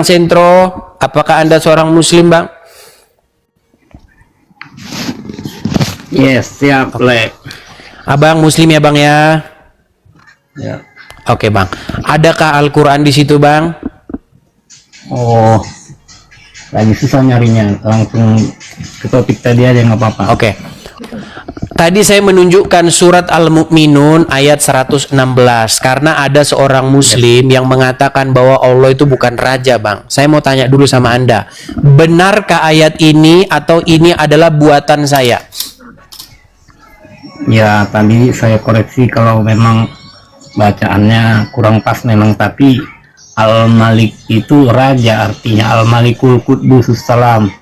Sentro, apakah Anda seorang muslim, Bang? Yes, siap, Le. Abang muslim ya, Bang ya? Ya. Oke, Bang. Adakah Al-Qur'an di situ, Bang? Oh, lagi susah nyarinya. Langsung ke topik tadi aja nggak apa-apa. Oke. Tadi saya menunjukkan surat Al-Mu'minun ayat 116 karena ada seorang muslim yang mengatakan bahwa Allah itu bukan raja, Bang. Saya mau tanya dulu sama Anda. Benarkah ayat ini atau ini adalah buatan saya? Ya, tadi saya koreksi kalau memang bacaannya kurang pas memang, tapi Al-Malik itu raja, artinya Al-Malikul Quddus Salam.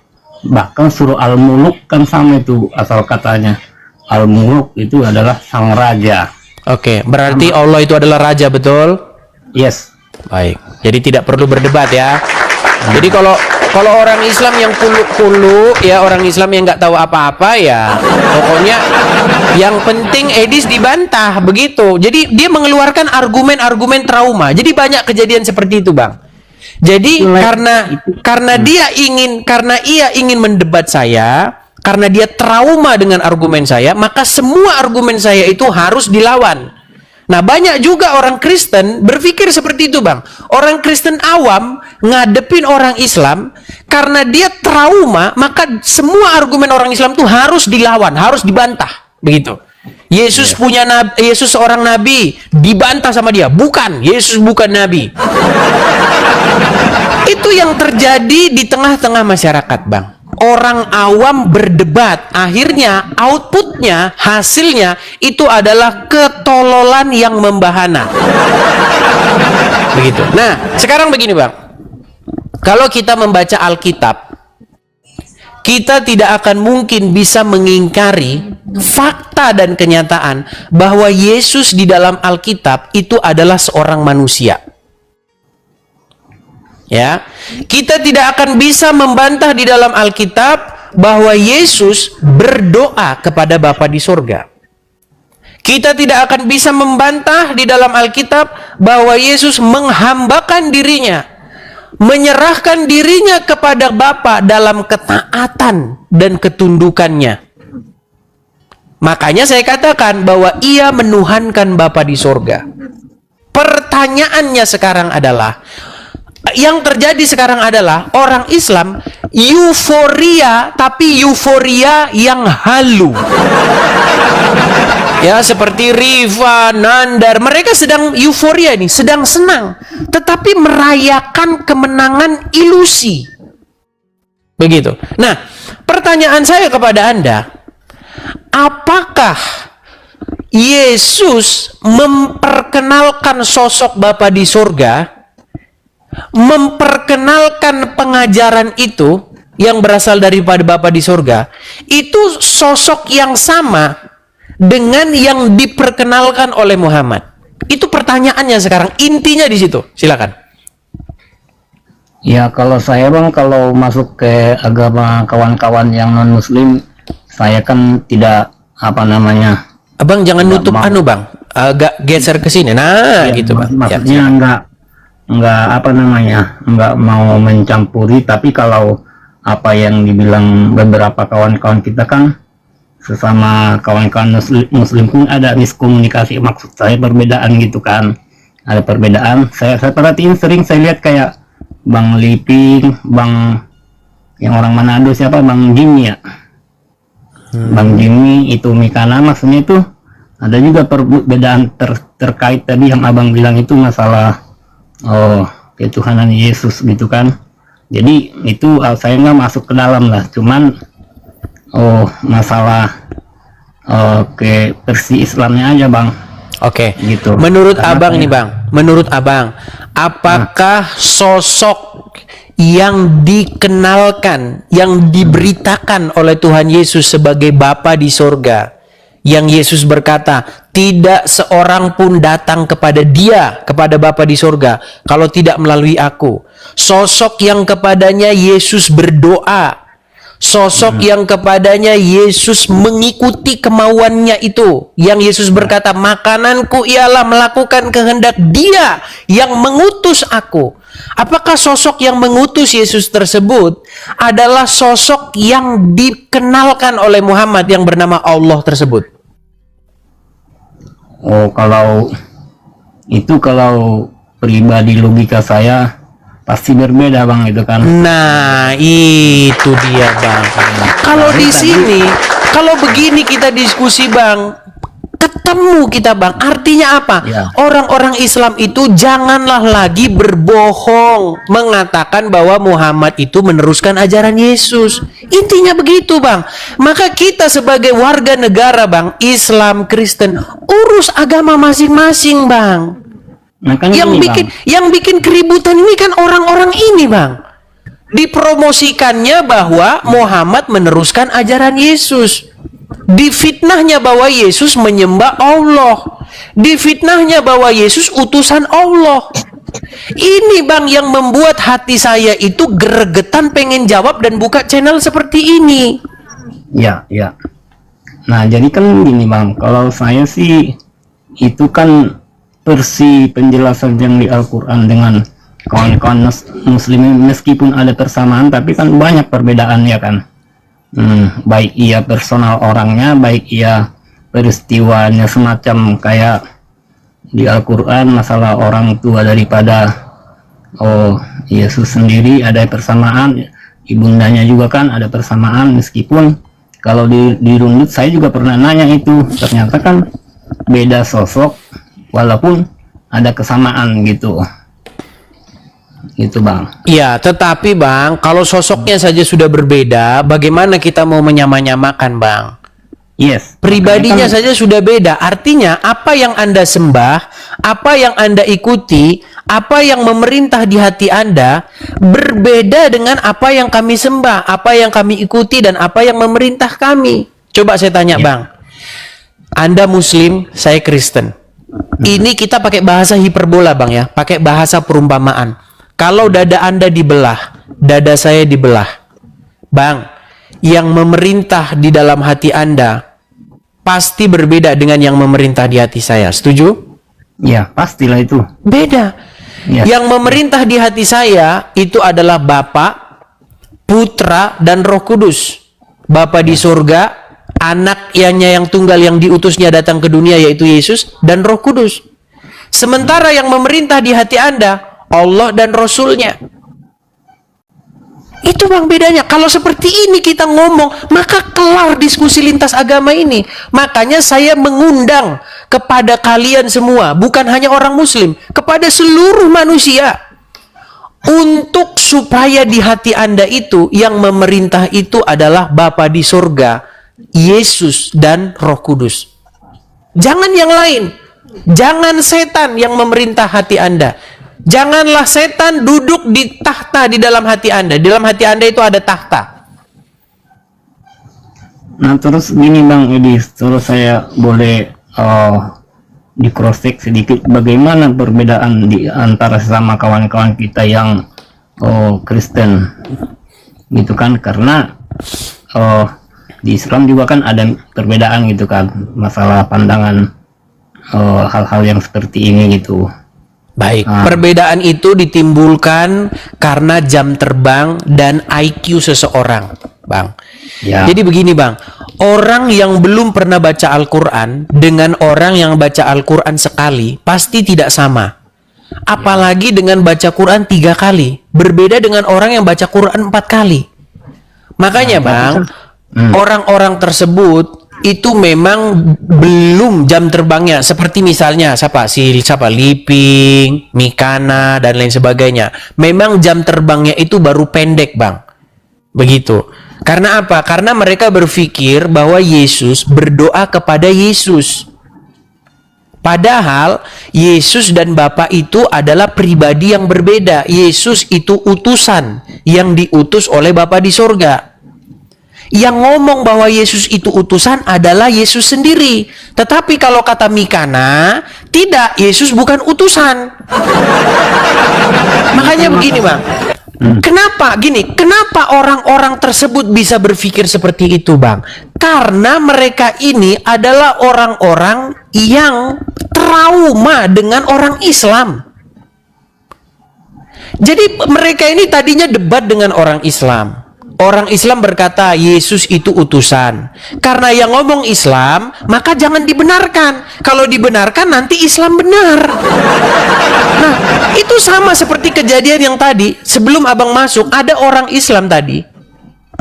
Bahkan surah Al-Muluk kan sama itu asal katanya. Al-Muluk itu adalah sang raja. Oke, berarti Allah itu adalah raja, betul? Yes. Baik. Jadi tidak perlu berdebat ya. Jadi kalau orang Islam yang kulu-kulu ya, orang Islam yang nggak tahu apa-apa ya, pokoknya yang penting Edis dibantah begitu. Jadi dia mengeluarkan argumen-argumen trauma. Jadi banyak kejadian seperti itu, Bang. Jadi karena ia ingin mendebat saya, karena dia trauma dengan argumen saya, maka semua argumen saya itu harus dilawan. Nah, banyak juga orang Kristen berpikir seperti itu, Bang. Orang Kristen awam ngadepin orang Islam, karena dia trauma, maka semua argumen orang Islam itu harus dilawan, harus dibantah. Begitu. Yesus punya nabi, Yesus seorang nabi, dibantah sama dia. Bukan, Yesus bukan nabi. Itu yang terjadi di tengah-tengah masyarakat, Bang. Orang awam berdebat, akhirnya outputnya, hasilnya itu adalah ketololan yang membahana. Begitu. Nah, sekarang begini, Bang. Kalau kita membaca Alkitab, kita tidak akan mungkin bisa mengingkari fakta dan kenyataan bahwa Yesus di dalam Alkitab itu adalah seorang manusia. Ya, kita tidak akan bisa membantah di dalam Alkitab bahwa Yesus berdoa kepada Bapa di surga. Kita tidak akan bisa membantah di dalam Alkitab bahwa Yesus menghambakan dirinya, menyerahkan dirinya kepada Bapa dalam ketaatan dan ketundukannya. Makanya saya katakan bahwa ia menuhankan Bapa di surga. Pertanyaannya sekarang adalah, yang terjadi sekarang adalah orang Islam euforia, tapi euforia yang halu. Ya, seperti Riva, Nandar, mereka sedang euforia ini, sedang senang, tetapi merayakan kemenangan ilusi. Begitu. Nah, pertanyaan saya kepada Anda, apakah Yesus memperkenalkan sosok Bapa di surga, memperkenalkan pengajaran itu yang berasal daripada Bapa di surga, itu sosok yang sama dengan yang diperkenalkan oleh Muhammad? Itu pertanyaannya sekarang, intinya di situ. Silakan. Ya, kalau saya, Bang, kalau masuk ke agama kawan-kawan yang non muslim, saya kan tidak Abang jangan nutup Bang. Agak geser ke sini. Nah, ya, gitu, Bang. Maksudnya nggak mau mencampuri, tapi kalau apa yang dibilang beberapa kawan-kawan kita kan, sesama kawan-kawan muslim pun ada miskomunikasi, maksud saya perbedaan gitu kan, ada perbedaan. Saya perhatiin, sering saya lihat kayak Bang Liping, Bang yang orang Manado, siapa, Bang Jimmy ya, Bang Jimmy itu Mikana, maksudnya itu ada juga perbedaan terkait tadi yang abang bilang itu masalah ketuhanan Yesus gitu kan. Jadi itu saya nggak masuk ke dalam lah, cuman masalah ke versi Islamnya aja, Bang. Oke. Gitu. Menurut abang ini, Bang, menurut abang, apakah sosok yang dikenalkan, yang diberitakan oleh Tuhan Yesus sebagai Bapa di surga, yang Yesus berkata, tidak seorang pun datang kepada dia, kepada Bapa di surga, kalau tidak melalui aku. Sosok yang kepadanya Yesus berdoa, Sosok yang kepadanya Yesus mengikuti kemauannya itu. Yang Yesus berkata, makananku ialah melakukan kehendak Dia yang mengutus aku. Apakah sosok yang mengutus Yesus tersebut adalah sosok yang dikenalkan oleh Muhammad yang bernama Allah tersebut? Oh, kalau pribadi logika saya pasti berbeda bang itu kan. Nah, itu dia bang. Kalau di sini, kalau begini kita diskusi bang, ketemu kita bang. Artinya apa? Ya. Orang-orang Islam itu janganlah lagi berbohong mengatakan bahwa Muhammad itu meneruskan ajaran Yesus. Intinya begitu bang. Maka kita sebagai warga negara bang, Islam, Kristen, urus agama masing-masing bang. Makanya Yang bikin keributan ini kan orang-orang ini bang. Dipromosikannya bahwa Muhammad meneruskan ajaran Yesus. Difitnahnya bahwa Yesus menyembah Allah. Difitnahnya bahwa Yesus utusan Allah. Ini bang yang membuat hati saya itu gregetan pengen jawab dan buka channel seperti ini. Ya. Nah jadi kan gini bang, kalau saya sih itu kan versi penjelasan yang di Al-Quran dengan kawan-kawan muslimin, meskipun ada persamaan tapi kan banyak perbedaan ya kan. Baik ia personal orangnya, baik ia peristiwanya, semacam kayak di Al-Quran masalah orang tua daripada Yesus sendiri ada persamaan, ibundanya juga kan ada persamaan, meskipun kalau dirundut saya juga pernah nanya itu, ternyata kan beda sosok walaupun ada kesamaan gitu bang. Ya, tetapi bang, kalau sosoknya saja sudah berbeda, bagaimana kita mau menyamakan bang? Yes. Pribadinya saja sudah beda. Artinya apa yang Anda sembah, apa yang Anda ikuti, apa yang memerintah di hati Anda berbeda dengan apa yang kami sembah, apa yang kami ikuti, dan apa yang memerintah kami. Coba saya tanya bang, Anda Muslim, saya Kristen. Ini kita pakai bahasa hiperbola bang ya, pakai bahasa perumpamaan. Kalau dada Anda dibelah, dada saya dibelah. Bang, yang memerintah di dalam hati Anda pasti berbeda dengan yang memerintah di hati saya. Setuju? Ya, pastilah itu. Beda. Ya. Yang memerintah di hati saya itu adalah Bapa, Putra, dan Roh Kudus. Bapa di surga, anaknya yang tunggal yang diutusnya datang ke dunia yaitu Yesus, dan Roh Kudus. Sementara yang memerintah di hati Anda Allah dan Rasulnya. Itu bang bedanya. Kalau seperti ini kita ngomong, maka kelar diskusi lintas agama ini. Makanya saya mengundang kepada kalian semua, bukan hanya orang Muslim, kepada seluruh manusia, untuk supaya di hati Anda itu yang memerintah itu adalah Bapa di surga, Yesus dan Roh Kudus. Jangan yang lain. Jangan setan yang memerintah hati Anda. Janganlah setan duduk di tahta di dalam hati Anda. Di dalam hati Anda itu ada tahta. Nah terus gini bang Edis, terus saya boleh di cross check sedikit bagaimana perbedaan di antara sesama kawan-kawan kita yang Kristen gitu kan, karena di Islam juga kan ada perbedaan gitu kan, masalah pandangan hal-hal yang seperti ini gitu. Baik, perbedaan itu ditimbulkan karena jam terbang dan IQ seseorang, Bang. Ya. Jadi begini, Bang. Orang yang belum pernah baca Al-Quran dengan orang yang baca Al-Quran sekali pasti tidak sama. Apalagi dengan baca Quran 3 kali. Berbeda dengan orang yang baca Quran 4 kali. Makanya, Bang, orang-orang tersebut itu memang belum jam terbangnya, seperti misalnya siapa Liping, Mikana dan lain sebagainya. Memang jam terbangnya itu baru pendek, Bang. Begitu. Karena apa? Karena mereka berpikir bahwa Yesus berdoa kepada Yesus. Padahal Yesus dan Bapa itu adalah pribadi yang berbeda. Yesus itu utusan yang diutus oleh Bapa di surga. Yang ngomong bahwa Yesus itu utusan adalah Yesus sendiri. Tetapi kalau kata Mikana, tidak, Yesus bukan utusan. Makanya begini, Bang. Kenapa? Gini, kenapa orang-orang tersebut bisa berpikir seperti itu, Bang? Karena mereka ini adalah orang-orang yang trauma dengan orang Islam. Jadi mereka ini tadinya debat dengan orang Islam. Orang Islam berkata Yesus itu utusan. Karena yang ngomong Islam, maka jangan dibenarkan. Kalau dibenarkan nanti Islam benar. Nah, itu sama seperti kejadian yang tadi. Sebelum abang masuk, ada orang Islam tadi,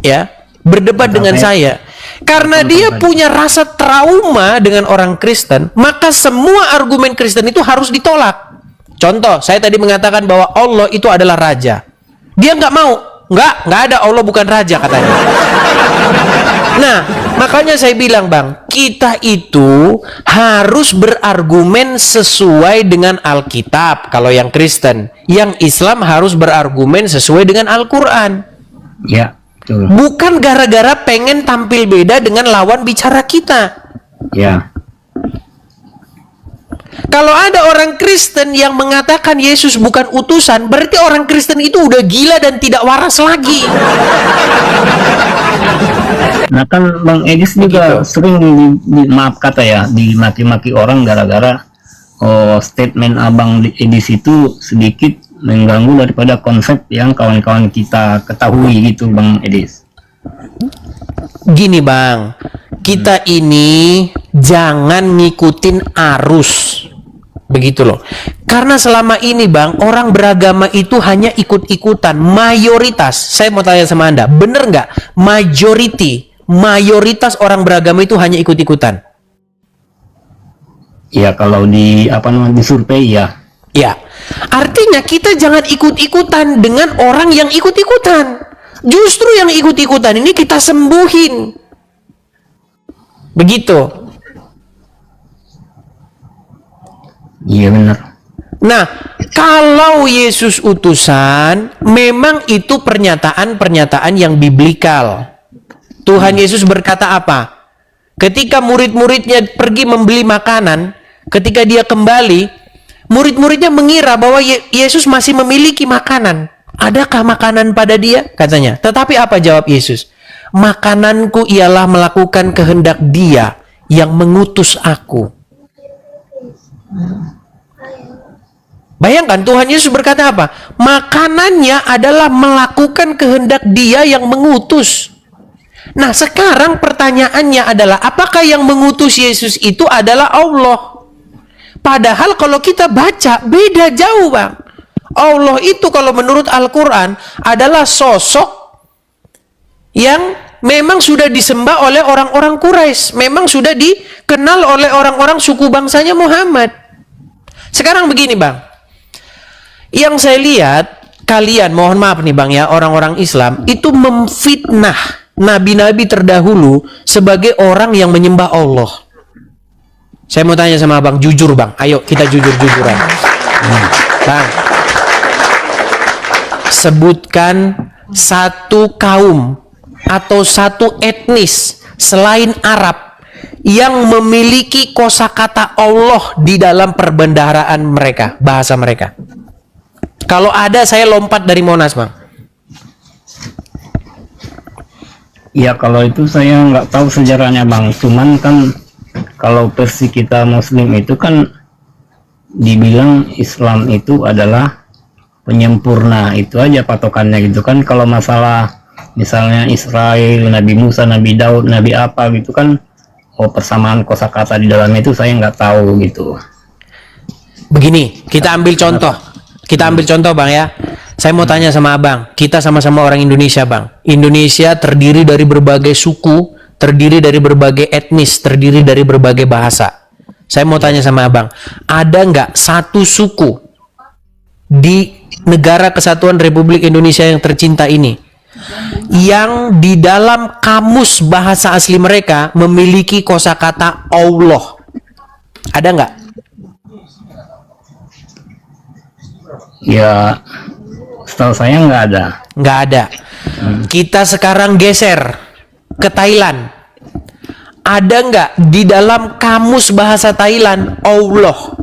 ya, berdebat dengan saya. Karena dia punya rasa trauma dengan orang Kristen, maka semua argumen Kristen itu harus ditolak. Contoh, saya tadi mengatakan bahwa Allah itu adalah raja. Dia nggak mau. Nggak ada, Allah bukan raja katanya. Nah, makanya saya bilang, Bang, kita itu harus berargumen sesuai dengan Alkitab kalau yang Kristen. Yang Islam harus berargumen sesuai dengan Al-Quran. Ya, betul. Bukan gara-gara pengen tampil beda dengan lawan bicara kita. Ya. Kalau ada orang Kristen yang mengatakan Yesus bukan utusan, berarti orang Kristen itu udah gila dan tidak waras lagi. Nah kan Bang Edis juga sering maaf kata ya, dimaki-maki orang gara-gara statement Abang Edis itu sedikit mengganggu daripada konsep yang kawan-kawan kita ketahui gitu, Bang Edis. Gini, Bang, kita ini jangan ngikutin arus. Begitu loh. Karena selama ini, Bang, orang beragama itu hanya ikut-ikutan. Mayoritas, saya mau tanya sama Anda, bener nggak? Mayoritas orang beragama itu hanya ikut-ikutan. Ya, kalau di survei ya. Ya, artinya kita jangan ikut-ikutan dengan orang yang ikut-ikutan. Justru yang ikut-ikutan ini kita sembuhin. Begitu. Iya benar. Nah, kalau Yesus utusan, memang itu pernyataan-pernyataan yang biblikal. Tuhan Yesus berkata apa? Ketika murid-muridnya pergi membeli makanan, ketika dia kembali, murid-muridnya mengira bahwa Yesus masih memiliki makanan. Adakah makanan pada dia? Katanya. Tetapi apa jawab Yesus? Makananku ialah melakukan kehendak Dia yang mengutus aku. Bayangkan Tuhan Yesus berkata apa? Makanannya adalah melakukan kehendak Dia yang mengutus. Nah, sekarang pertanyaannya adalah apakah yang mengutus Yesus itu adalah Allah? Padahal kalau kita baca beda jauh, Bang. Allah itu kalau menurut Al-Quran adalah sosok yang memang sudah disembah oleh orang-orang Quraisy, memang sudah dikenal oleh orang-orang suku bangsanya Muhammad. Sekarang begini, Bang, yang saya lihat kalian, mohon maaf nih, Bang, ya, orang-orang Islam itu memfitnah nabi-nabi terdahulu sebagai orang yang menyembah Allah. Saya mau tanya sama Abang, jujur, Bang, ayo kita jujur-jujuran. Bang, sebutkan satu kaum atau satu etnis selain Arab yang memiliki kosakata Allah di dalam perbendaharaan mereka, bahasa mereka. Kalau ada, saya lompat dari Monas, Bang. Ya kalau itu saya nggak tahu sejarahnya, Bang. Cuman kan kalau versi kita Muslim itu kan dibilang Islam itu adalah penyempurna, itu aja patokannya gitu kan. Kalau masalah misalnya Israel, Nabi Musa, Nabi Daud, Nabi apa gitu kan, persamaan kosakata di dalamnya itu saya nggak tahu gitu. Begini, kita ambil contoh. Kita ambil contoh, Bang, ya. Saya mau tanya sama Abang, kita sama-sama orang Indonesia, Bang. Indonesia terdiri dari berbagai suku, terdiri dari berbagai etnis, terdiri dari berbagai bahasa. Saya mau tanya sama Abang, ada nggak satu suku di negara kesatuan Republik Indonesia yang tercinta ini yang di dalam kamus bahasa asli mereka memiliki kosakata Allah? Ada nggak? Ya, setahu saya nggak ada. Nggak ada. Kita sekarang geser ke Thailand. Ada nggak di dalam kamus bahasa Thailand Allah?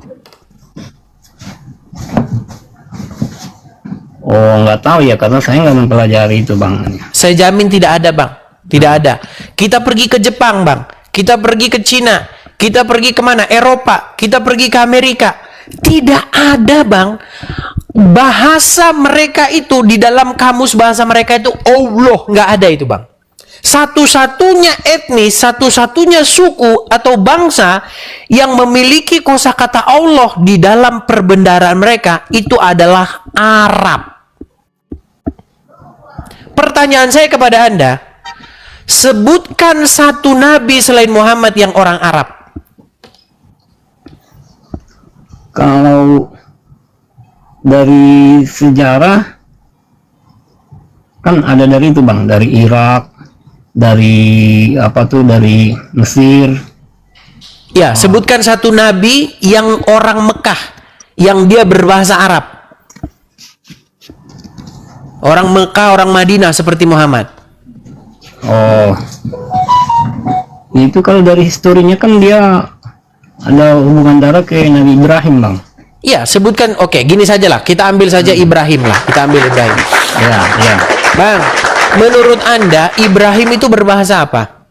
Oh, nggak tahu ya, karena saya nggak mempelajari itu bang. Saya jamin tidak ada bang, tidak ada. Kita pergi ke Jepang bang, kita pergi ke Cina, kita pergi kemana? Eropa, kita pergi ke Amerika. Tidak ada bang. Bahasa mereka itu di dalam kamus bahasa mereka itu Allah, nggak ada itu bang. Satu-satunya etnis, satu-satunya suku atau bangsa yang memiliki kosakata Allah di dalam perbendaharaan mereka itu adalah Arab. Pertanyaan saya kepada Anda, sebutkan satu nabi selain Muhammad yang orang Arab. Kalau dari sejarah kan ada dari itu bang, dari Irak, dari dari Mesir. Ya, sebutkan satu nabi yang orang Mekah yang dia berbahasa Arab. Orang Mekah, orang Madinah seperti Muhammad. Oh, itu kalau dari historinya kan dia ada hubungan darah ke Nabi Ibrahim bang. Iya, sebutkan. Oke, gini saja lah. Kita ambil saja Ibrahim lah. Kita ambil Ibrahim. Ya. Bang, menurut Anda Ibrahim itu berbahasa apa?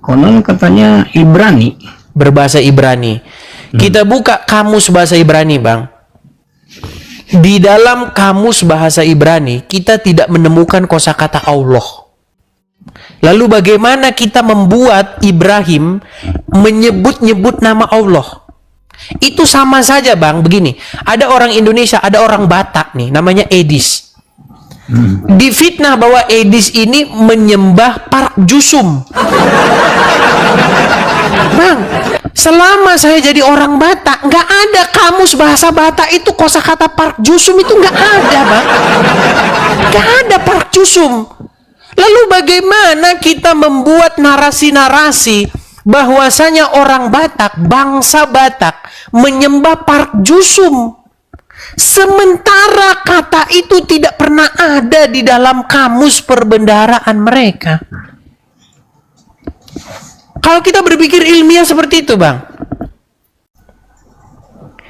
Konon katanya Ibrani. Berbahasa Ibrani. Kita buka kamus bahasa Ibrani, bang. Di dalam kamus bahasa Ibrani kita tidak menemukan kosakata Allah. Lalu bagaimana kita membuat Ibrahim menyebut-nyebut nama Allah? Itu sama saja bang, begini. Ada orang Indonesia, ada orang Batak nih, namanya Edis. Difitnah bahwa Edis ini menyembah Park Jusum. Bang, selama saya jadi orang Batak, nggak ada kamus bahasa Batak itu kosakata Park Jusum itu nggak ada bang. Nggak ada Park Jusum. Lalu bagaimana kita membuat narasi-narasi bahwasanya orang Batak, bangsa Batak menyembah Park Jusum, sementara kata itu tidak pernah ada di dalam kamus perbendaharaan mereka. Kalau kita berpikir ilmiah seperti itu bang,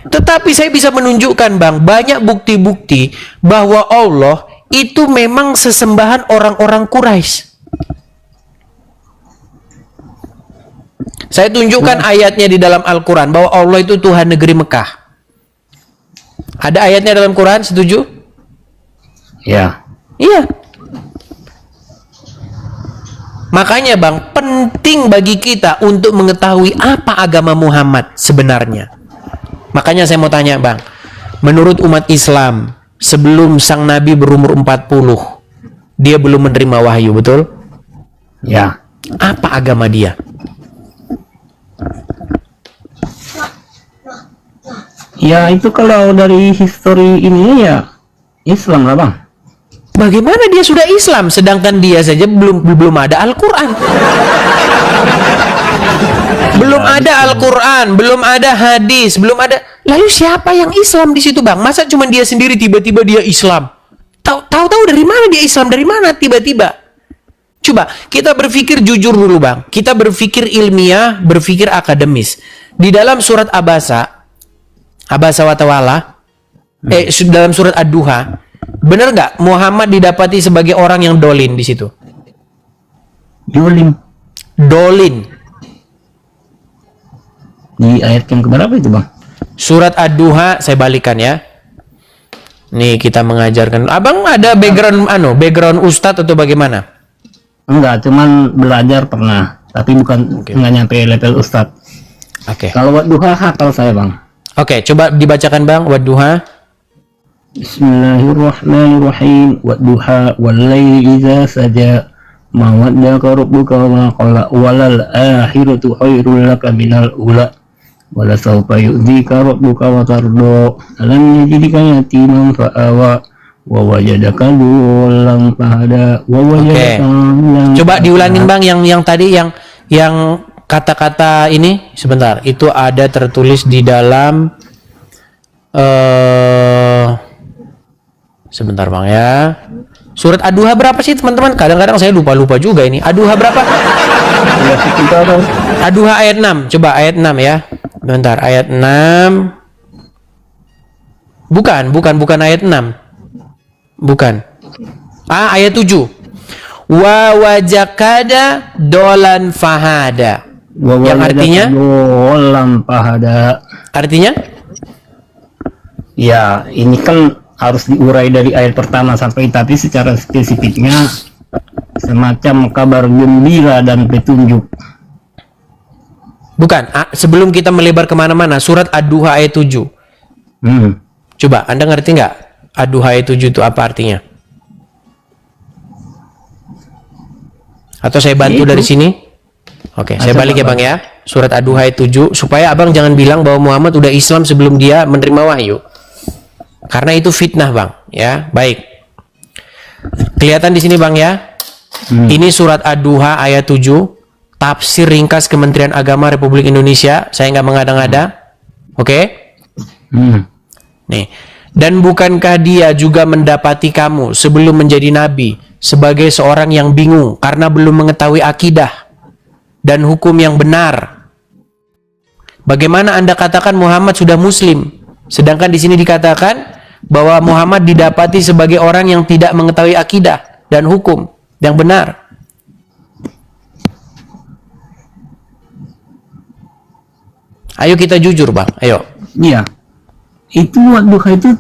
tetapi saya bisa menunjukkan bang, banyak bukti-bukti bahwa Allah itu memang sesembahan orang-orang Quraisy. Saya tunjukkan ayatnya di dalam Al-Quran bahwa Allah itu Tuhan negeri Mekah. Ada ayatnya dalam Quran, setuju? Ya. Iya. Makanya bang, penting bagi kita untuk mengetahui apa agama Muhammad sebenarnya. Makanya saya mau tanya bang, menurut umat Islam, sebelum sang Nabi berumur 40, dia belum menerima wahyu, betul? Ya. Apa agama dia? Ya itu kalau dari histori ini ya Islam lah bang. Bagaimana dia sudah Islam sedangkan dia saja belum ada Al-Quran? Belum ada Al-Quran, belum ada hadis, belum ada. Lalu siapa yang Islam di situ bang? Masa cuma dia sendiri tiba-tiba dia Islam? Tahu-tahu dari mana dia Islam? Dari mana tiba-tiba? Coba kita berpikir jujur dulu bang. Kita berpikir ilmiah, berpikir akademis. Di dalam surat Abasa wa Tawalla, dalam surat Ad-Duha, benar nggak Muhammad didapati sebagai orang yang dolin di situ? Dolin. Di ayat yang keberapa itu bang? Surat Ad-Duha, saya balikan ya. Nih kita mengajarkan. Abang ada background ustadz atau bagaimana? Enggak, cuman belajar pernah, tapi bukan nggak nyampe level ustadz. Oke. Kalau Wadduha hafal saya bang. Oke, coba dibacakan bang, Wadduha. Bismillahirrahmanirrahim. Wadduha wal-laili idza saja ma waddaka rabbuka wa ma qala walal akhiratu khairul laka minal ula wala sawfa yu'dhika rabbuka wa tardo alam yajidika yatiman fa'awa wa wajadaka dhulan fahada wa wajadaka. Coba diulangin bang yang tadi yang kata-kata ini sebentar, itu ada tertulis di dalam sebentar bang ya. Surat Ad-Duha berapa sih teman-teman? Kadang-kadang saya lupa juga ini. Ad-Duha berapa? Ad-Duha ayat 6. Coba ayat 6 ya. Bentar, ayat 6. Bukan ayat 6. Bukan. Ayat 7. Wa wajakada dolan fahada. Yang artinya dolan fahada. Artinya? Ya, ini kan harus diurai dari ayat pertama sampai, tapi secara spesifiknya semacam kabar gembira dan petunjuk. Bukan. Sebelum kita melebar kemana-mana, surat Ad-Duha ayat 7. Coba, Anda ngerti nggak Ad-Duha ayat 7 itu apa artinya? Atau saya bantu dari sini? Oke, saya balik ya Bang ya. Surat Ad-Duha ayat 7, supaya Abang jangan bilang bahwa Muhammad udah Islam sebelum dia menerima wahyu. Karena itu fitnah Bang, ya. Baik. Kelihatan di sini Bang ya. Ini surat Ad-Duha ayat 7, tafsir ringkas Kementerian Agama Republik Indonesia. Saya nggak mengada-ngada. Oke? Nih. Dan bukankah dia juga mendapati kamu sebelum menjadi nabi sebagai seorang yang bingung karena belum mengetahui akidah dan hukum yang benar? Bagaimana Anda katakan Muhammad sudah muslim, sedangkan di sini dikatakan bahwa Muhammad didapati sebagai orang yang tidak mengetahui akidah dan hukum yang benar? Ayo kita jujur Bang, ayo. Iya. Itu Ad-Duha itu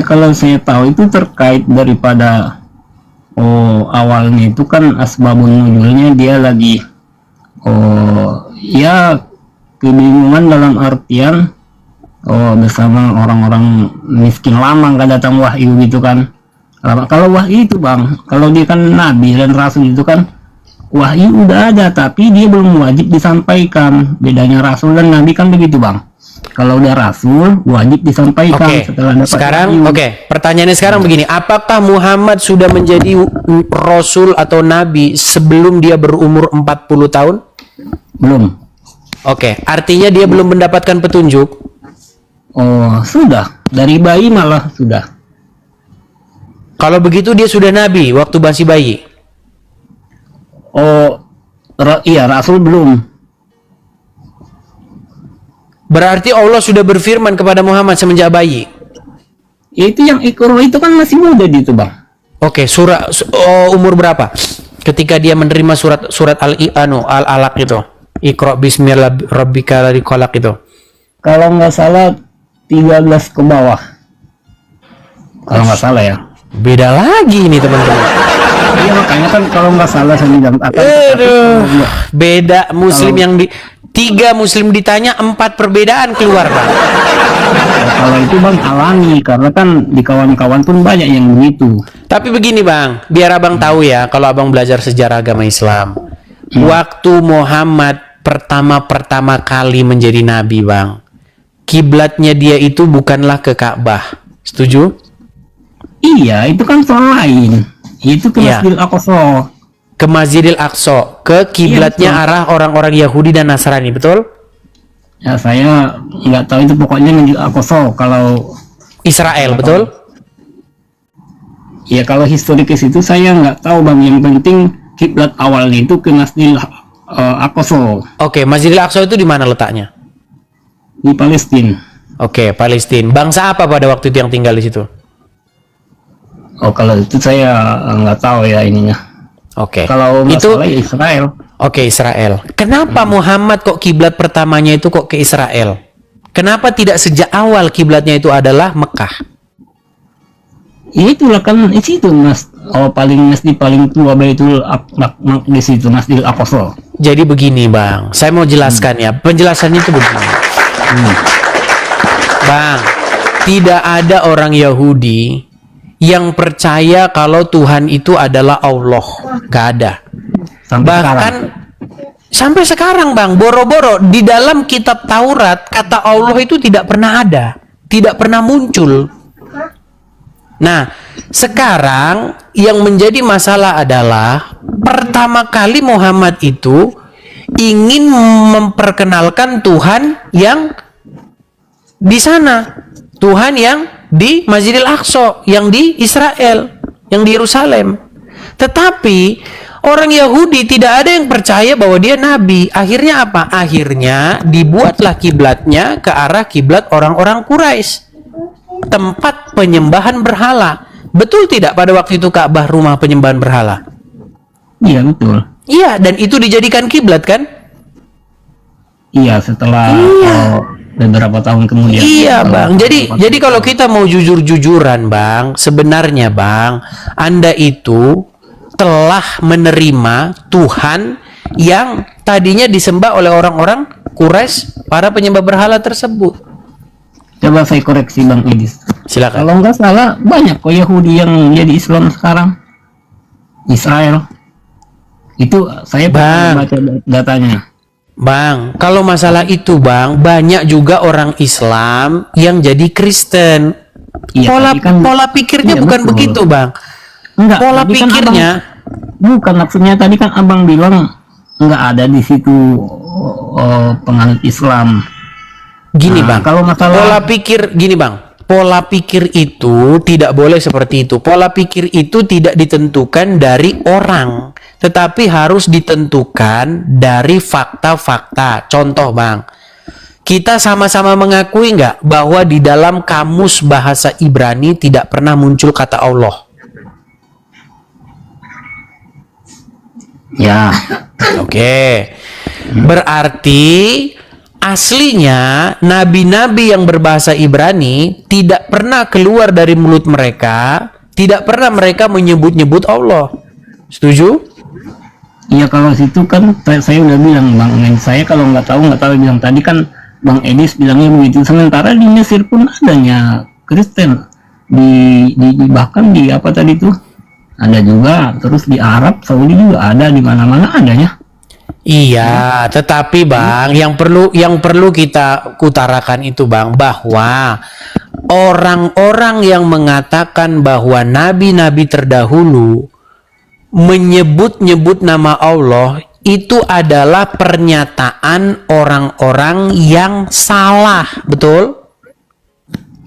kalau saya tahu itu terkait daripada awalnya itu kan asbabun nuzulnya dia lagi ya kebingungan dalam artian bersama orang-orang miskin lama nggak datang wahyu gitu kan. Kalau wahyu itu Bang, kalau dia kan nabi dan rasul itu kan wahyu udah ada tapi dia belum wajib disampaikan. Bedanya rasul dan nabi kan begitu Bang. Kalau udah rasul wajib disampaikan setelah dapat sekarang wahyu. Pertanyaannya sekarang begini, apakah Muhammad sudah menjadi rasul atau nabi sebelum dia berumur 40 tahun? Belum. Artinya dia belum mendapatkan petunjuk. Sudah dari bayi malah sudah. Kalau begitu dia sudah nabi waktu masih bayi. Iya, rasul belum. Berarti Allah sudah berfirman kepada Muhammad semenjak bayi. Itu yang Iqra itu kan masih muda itu Bang. Umur berapa ketika dia menerima surat Al-Alaq itu? Iqra bismi rabbikal ladzi khalaq itu. Kalau nggak salah 13 ke bawah. Kalau nggak salah ya. Beda lagi nih teman-teman. Iya makanya kan kalau nggak salah saya bilang beda muslim yang 3 muslim ditanya 4 perbedaan keluar Bang. Kalau itu Bang alami karena kan di kawan-kawan pun banyak yang begitu. Tapi begini Bang, biar Abang tahu ya, kalau Abang belajar sejarah agama Islam, waktu Muhammad pertama kali menjadi nabi Bang, kiblatnya dia itu bukanlah ke Ka'bah. Setuju? Iya, itu kan soal lain. Itu ke Masjidil Aqsa. Ke Masjidil Aqsa, ke kiblatnya arah orang-orang Yahudi dan Nasrani, betul? Ya saya nggak tahu itu, pokoknya Masjidil Aqsa kalau Israel, betul? Ya kalau historikis itu saya nggak tahu Bang. Yang penting kiblat awalnya itu ke Masjidil Aqsa. Masjidil Aqsa itu di mana letaknya? Di Palestina. Palestina. Bangsa apa pada waktu itu yang tinggal di situ? Kalau itu saya nggak tahu ya ininya. Kalau itu Israel. Israel. Kenapa Muhammad kok kiblat pertamanya itu kok ke Israel? Kenapa tidak sejak awal kiblatnya itu adalah Mekah? Itulah kan di situ Mas. Masjid paling tua Baitul Maqdis itu Masjidil Aqsa. Jadi begini Bang, saya mau jelaskan ya. Penjelasannya itu begini. Bang, tidak ada orang Yahudi yang percaya kalau Tuhan itu adalah Allah. Gak ada. Sampai sekarang Bang, boro-boro di dalam kitab Taurat kata Allah itu tidak pernah ada, tidak pernah muncul. Nah, sekarang yang menjadi masalah adalah pertama kali Muhammad itu ingin memperkenalkan Tuhan yang di sana, Tuhan yang di Masjidil Aqsa, yang di Israel, yang di Yerusalem. Tetapi orang Yahudi tidak ada yang percaya bahwa dia nabi. Akhirnya apa? Akhirnya dibuatlah kiblatnya ke arah kiblat orang-orang Quraisy. tempat penyembahan berhala. Betul tidak pada waktu itu Ka'bah rumah penyembahan berhala? Iya betul. Iya, dan itu dijadikan kiblat kan? Iya, setelah beberapa tahun kemudian. Iya Bang, jadi kalau kita mau jujur-jujuran Bang, sebenarnya Bang, Anda itu telah menerima Tuhan yang tadinya disembah oleh orang-orang Quraisy, para penyembah berhala tersebut. Coba saya koreksi Bang Edis. Silakan. Kalau nggak salah banyak kok Yahudi yang jadi Islam sekarang. Israel. Itu saya pernah baca datanya. Bang, kalau masalah itu Bang, banyak juga orang Islam yang jadi Kristen. Iya, Pola pikirnya iya, bukan betul. begitu Bang. Enggak, Pola tadi kan pikirnya bukan maksudnya tadi kan Abang bilang nggak ada di situ penganut Islam. gini Nah, Bang. kalau masalah Pola pikir gini Bang. Pola pikir itu tidak boleh seperti itu. Pola pikir itu tidak ditentukan dari orang, tetapi harus ditentukan dari fakta-fakta. Contoh Bang, kita sama-sama mengakui nggak bahwa di dalam kamus bahasa Ibrani tidak pernah muncul kata Allah? ya, Oke. Berarti aslinya nabi-nabi yang berbahasa Ibrani tidak pernah keluar dari mulut mereka, tidak pernah mereka menyebut-nyebut Allah. Setuju? iya kalau situ kan saya udah bilang Bang, saya kalau nggak tahu bilang tadi kan Bang Edis bilangnya begitu. Sementara di Mesir pun adanya Kristen, bahkan di apa tadi tuh ada juga, terus di Arab Saudi juga ada, di mana-mana adanya. Iya, tetapi Bang, yang perlu kita utarakan itu Bang, bahwa orang-orang yang mengatakan bahwa nabi-nabi terdahulu menyebut-nyebut nama Allah itu adalah pernyataan orang-orang yang salah, betul?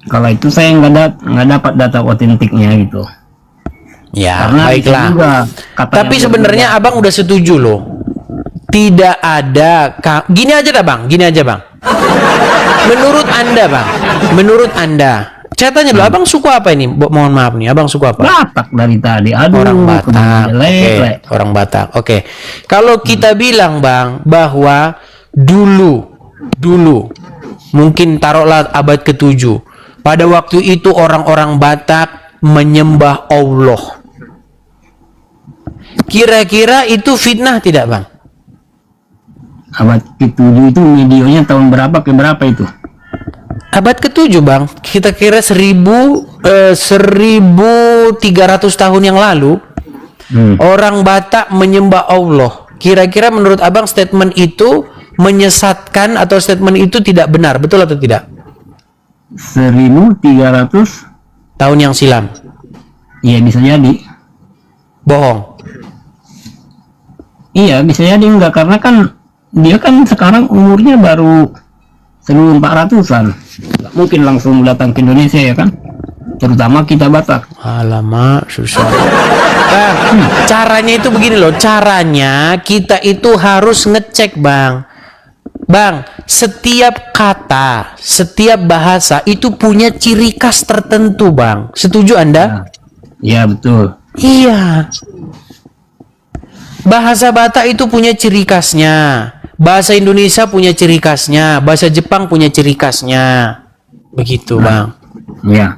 Kalau itu saya nggak dapat data otentiknya gitu. Ya, Karena baiklah. juga kata Tapi yang sebenarnya Abang udah setuju loh. Tidak ada gini aja dah Bang, gini aja Bang. Menurut Anda, saya tanya dulu, Abang suku apa ini? Mohon maaf nih, Abang suku apa? Batak dari tadi. Aduh, Orang Batak. jelek. Oke, orang Batak. Oke. Kalau kita bilang Bang bahwa dulu mungkin taruhlah abad ke-7. Pada waktu itu orang-orang Batak menyembah Allah. Kira-kira itu fitnah tidak Bang? Abad ke-7 itu videonya tahun berapa ke berapa itu? Abad ke-7 Bang, kita kira 1300 tahun yang lalu orang Batak menyembah Allah. Kira-kira menurut Abang statement itu menyesatkan atau statement itu tidak benar, betul atau tidak? 1300 tahun yang silam. Iya bisa jadi. Bohong. Iya bisa jadi enggak, karena kan dia kan sekarang umurnya baru 1400-an. Nggak mungkin langsung datang ke Indonesia ya kan, terutama kita Batak. Alamak, susah. Bang, caranya itu begini loh. Caranya kita itu harus ngecek Bang. Bang, setiap kata, setiap bahasa itu punya ciri khas tertentu Bang. Setuju Anda? Iya betul. Iya. Bahasa Batak itu punya ciri khasnya. Bahasa Indonesia punya ciri khasnya. Bahasa Jepang punya ciri khasnya. Begitu Bang. Iya.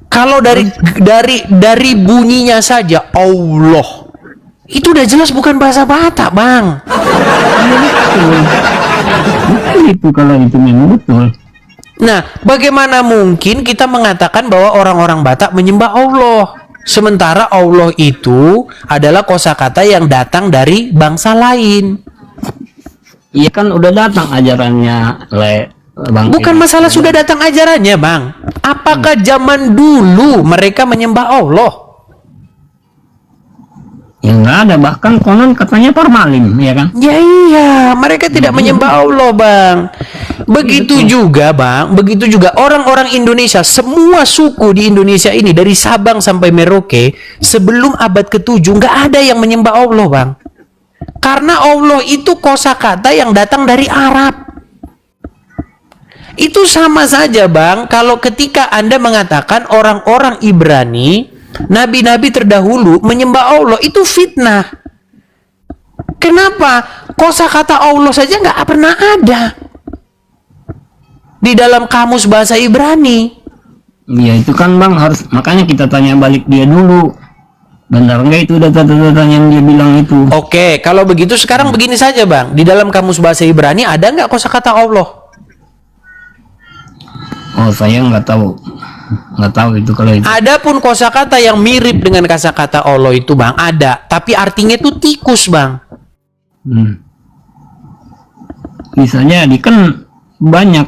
Kalau dari bunyinya saja Allah itu udah jelas bukan bahasa Batak Bang. Itu kalau itu memang betul. Nah, bagaimana mungkin kita mengatakan bahwa orang-orang Batak menyembah Allah, sementara Allah itu adalah kosakata yang datang dari bangsa lain? Iya kan udah datang ajarannya Bang. Bukan masalah sudah datang ajarannya Bang. Apakah zaman dulu mereka menyembah Allah? Ya nggak ada, bahkan konon katanya formalin, ya kan? Ya iya, mereka tidak menyembah Allah Bang. Begitu juga Bang, begitu juga orang-orang Indonesia, semua suku di Indonesia ini dari Sabang sampai Merauke, sebelum abad ke-7 nggak ada yang menyembah Allah Bang. Karena Allah itu kosakata yang datang dari Arab. Itu sama saja Bang, kalau ketika Anda mengatakan orang-orang Ibrani, nabi-nabi terdahulu menyembah Allah, itu fitnah. Kenapa? Kosakata Allah saja nggak pernah ada di dalam kamus bahasa Ibrani. Ya itu kan Bang, harus makanya kita tanya balik dia dulu. Benar nggak itu data-data yang dia bilang itu? Oke, kalau begitu sekarang begini saja Bang. Di dalam kamus bahasa Ibrani ada nggak kosakata Allah? Oh, saya nggak tahu. Nggak tahu itu kalau itu. Adapun kosakata yang mirip dengan kosakata Allah itu Bang, ada. Tapi artinya itu tikus Bang. Misalnya kan banyak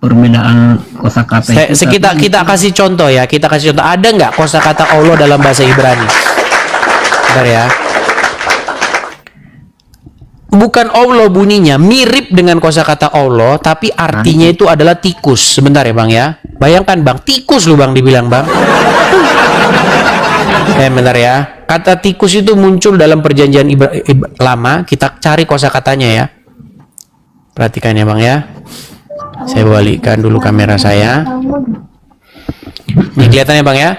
perbedaan kosakata itu. Kita kasih contoh ya. Kita kasih contoh. Ada nggak kosakata Allah dalam bahasa Ibrani? Bentar ya. Bukan Allah bunyinya, mirip dengan kosakata Allah, tapi artinya itu adalah tikus. Sebentar ya Bang ya. Bayangkan Bang, tikus lu Bang dibilang Bang. Bentar ya. Kata tikus itu muncul dalam perjanjian lama. Kita cari kosakatanya ya. Perhatikan ya Bang ya. Saya balikkan dulu kamera saya. Ini kelihatannya Bang ya.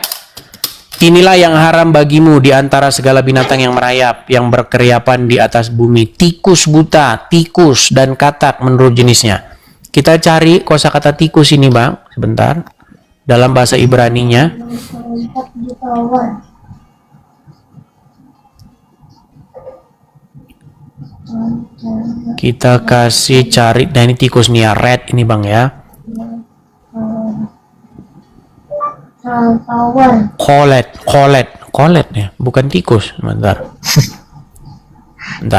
Inilah yang haram bagimu di antara segala binatang yang merayap, yang berkeriapan di atas bumi. Tikus buta, tikus, dan katak menurut jenisnya. Kita cari kosakata tikus ini Bang. Sebentar. Dalam bahasa Ibraninya. Kita kasih cari. Nah ini tikus nih ya. Red ini Bang ya. Kolet ya, bukan tikus. Bentar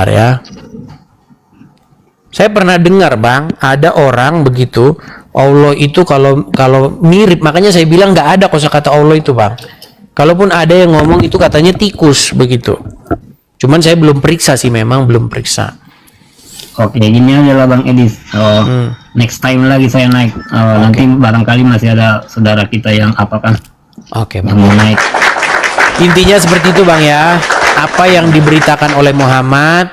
ya. Saya pernah dengar Bang, ada orang begitu, Allah itu kalau mirip, makanya saya bilang nggak ada kosakata Allah itu Bang. Kalaupun ada yang ngomong itu katanya tikus begitu. Cuman saya belum periksa sih, memang belum periksa. Oke, gini aja lah Bang Edis. Next time lagi saya naik. Nanti barangkali masih ada saudara kita yang apa kan? Oke Bang. Yang mau naik. Intinya seperti itu Bang ya. Apa yang diberitakan oleh Muhammad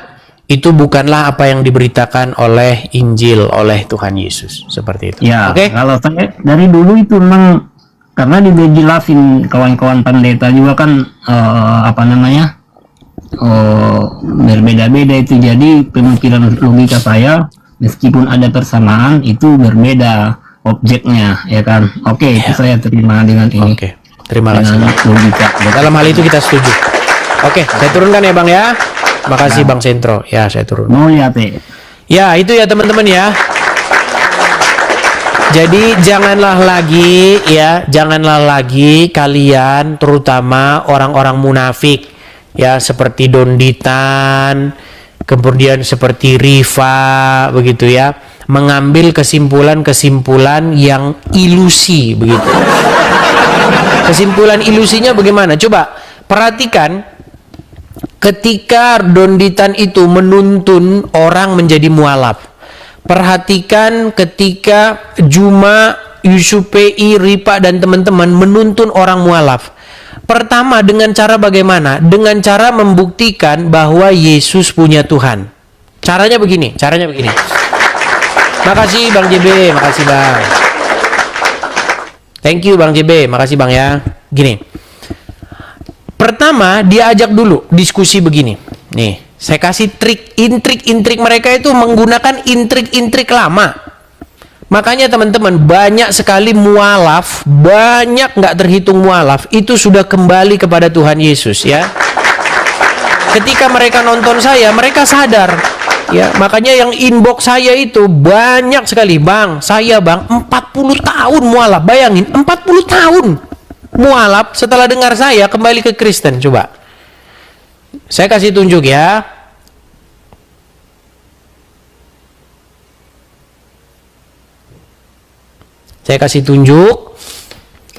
itu bukanlah apa yang diberitakan oleh Injil, oleh Tuhan Yesus. Seperti itu. Ya, Oke? Kalau saya dari dulu itu memang karena dijelasin kawan-kawan pendeta juga kan apa namanya? Berbeda-beda itu, jadi pemikiran logika saya meskipun ada persamaan itu berbeda objeknya ya kan. Oke, itu saya terima dengan ini. Oke, terima kasih Bang. Logika. Dalam hal itu kita setuju. Oke, saya turunkan ya Bang ya. Makasih Bang Sentro. Ya, saya turun. Mau lihat ya. Ya, itu ya teman-teman ya. Jadi janganlah lagi kalian, terutama orang-orang munafik ya, seperti Donditan, kemudian seperti Riva begitu ya, mengambil kesimpulan-kesimpulan yang ilusi begitu. Kesimpulan ilusinya bagaimana? Coba perhatikan, ketika Donditan itu menuntun orang menjadi mualaf. Perhatikan ketika Juma, Yusupei, Ripa dan teman-teman menuntun orang mualaf. Pertama dengan cara bagaimana? Dengan cara membuktikan bahwa Yesus punya Tuhan. Caranya begini. Makasih Bang JB, makasih Bang. Thank you Bang JB, makasih Bang ya. Gini. Pertama dia ajak dulu diskusi begini. Nih, saya kasih intrik mereka itu menggunakan intrik lama. Makanya teman-teman, banyak sekali mualaf, banyak nggak terhitung mualaf, itu sudah kembali kepada Tuhan Yesus ya. Ketika mereka nonton saya, mereka sadar. Ya, makanya yang inbox saya itu banyak sekali, Bang, saya Bang, 40 tahun mualaf, bayangin, 40 tahun mualaf setelah dengar saya kembali ke Kristen, coba. Saya kasih tunjuk ya. Saya kasih tunjuk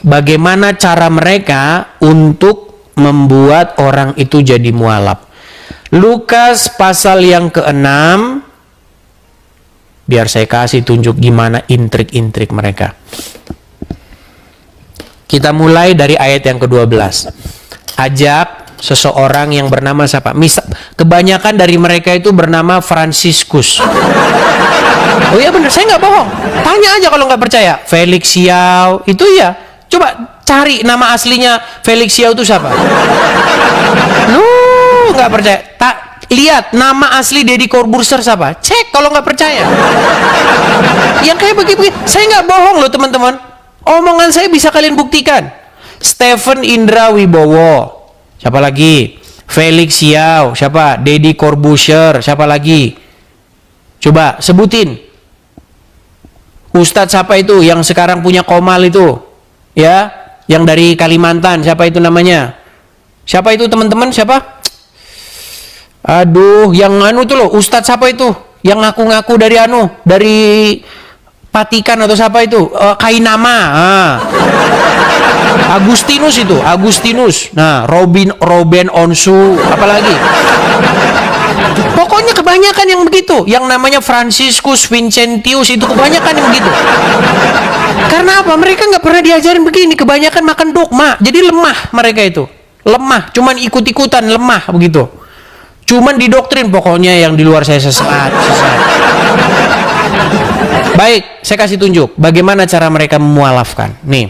bagaimana cara mereka untuk membuat orang itu jadi mualaf. Lukas pasal yang ke-6. Biar saya kasih tunjuk gimana intrik-intrik mereka. Kita mulai dari ayat yang ke-12. Ajak seseorang yang bernama siapa? Kebanyakan dari mereka itu bernama Fransiskus. Oh iya bener, saya nggak bohong. Tanya aja kalau nggak percaya. Felix Xiao itu ya. Coba cari nama aslinya Felix Xiao itu siapa? Lu nggak percaya? Lihat nama asli Deddy Corbuzier siapa? Cek kalau nggak percaya. Yang kayak begitu, saya nggak bohong loh teman-teman. Omongan saya bisa kalian buktikan. Stephen Indra Wibowo. Siapa lagi? Felix Xiao. Siapa? Deddy Corbuzier. Siapa lagi? Coba sebutin. Ustadz siapa itu yang sekarang punya Komal itu? Ya, yang dari Kalimantan. Siapa itu namanya? Siapa itu teman-teman? Siapa? Aduh, yang anu tuh loh, Ustadz siapa itu? Yang ngaku-ngaku dari Patikan atau siapa itu? Kainama. Agustinus itu, Agustinus. Nah, Robin Onsu, apalagi? Pokoknya kebanyakan yang begitu. Yang namanya Franciscus Vincentius itu kebanyakan yang begitu. Karena apa? Mereka nggak pernah diajarin begini. Kebanyakan makan dogma. Jadi lemah mereka itu. Lemah. Cuman ikut-ikutan lemah begitu. Cuman didoktrin pokoknya yang di luar saya sesat. Baik, saya kasih tunjuk bagaimana cara mereka memualafkan. Nih,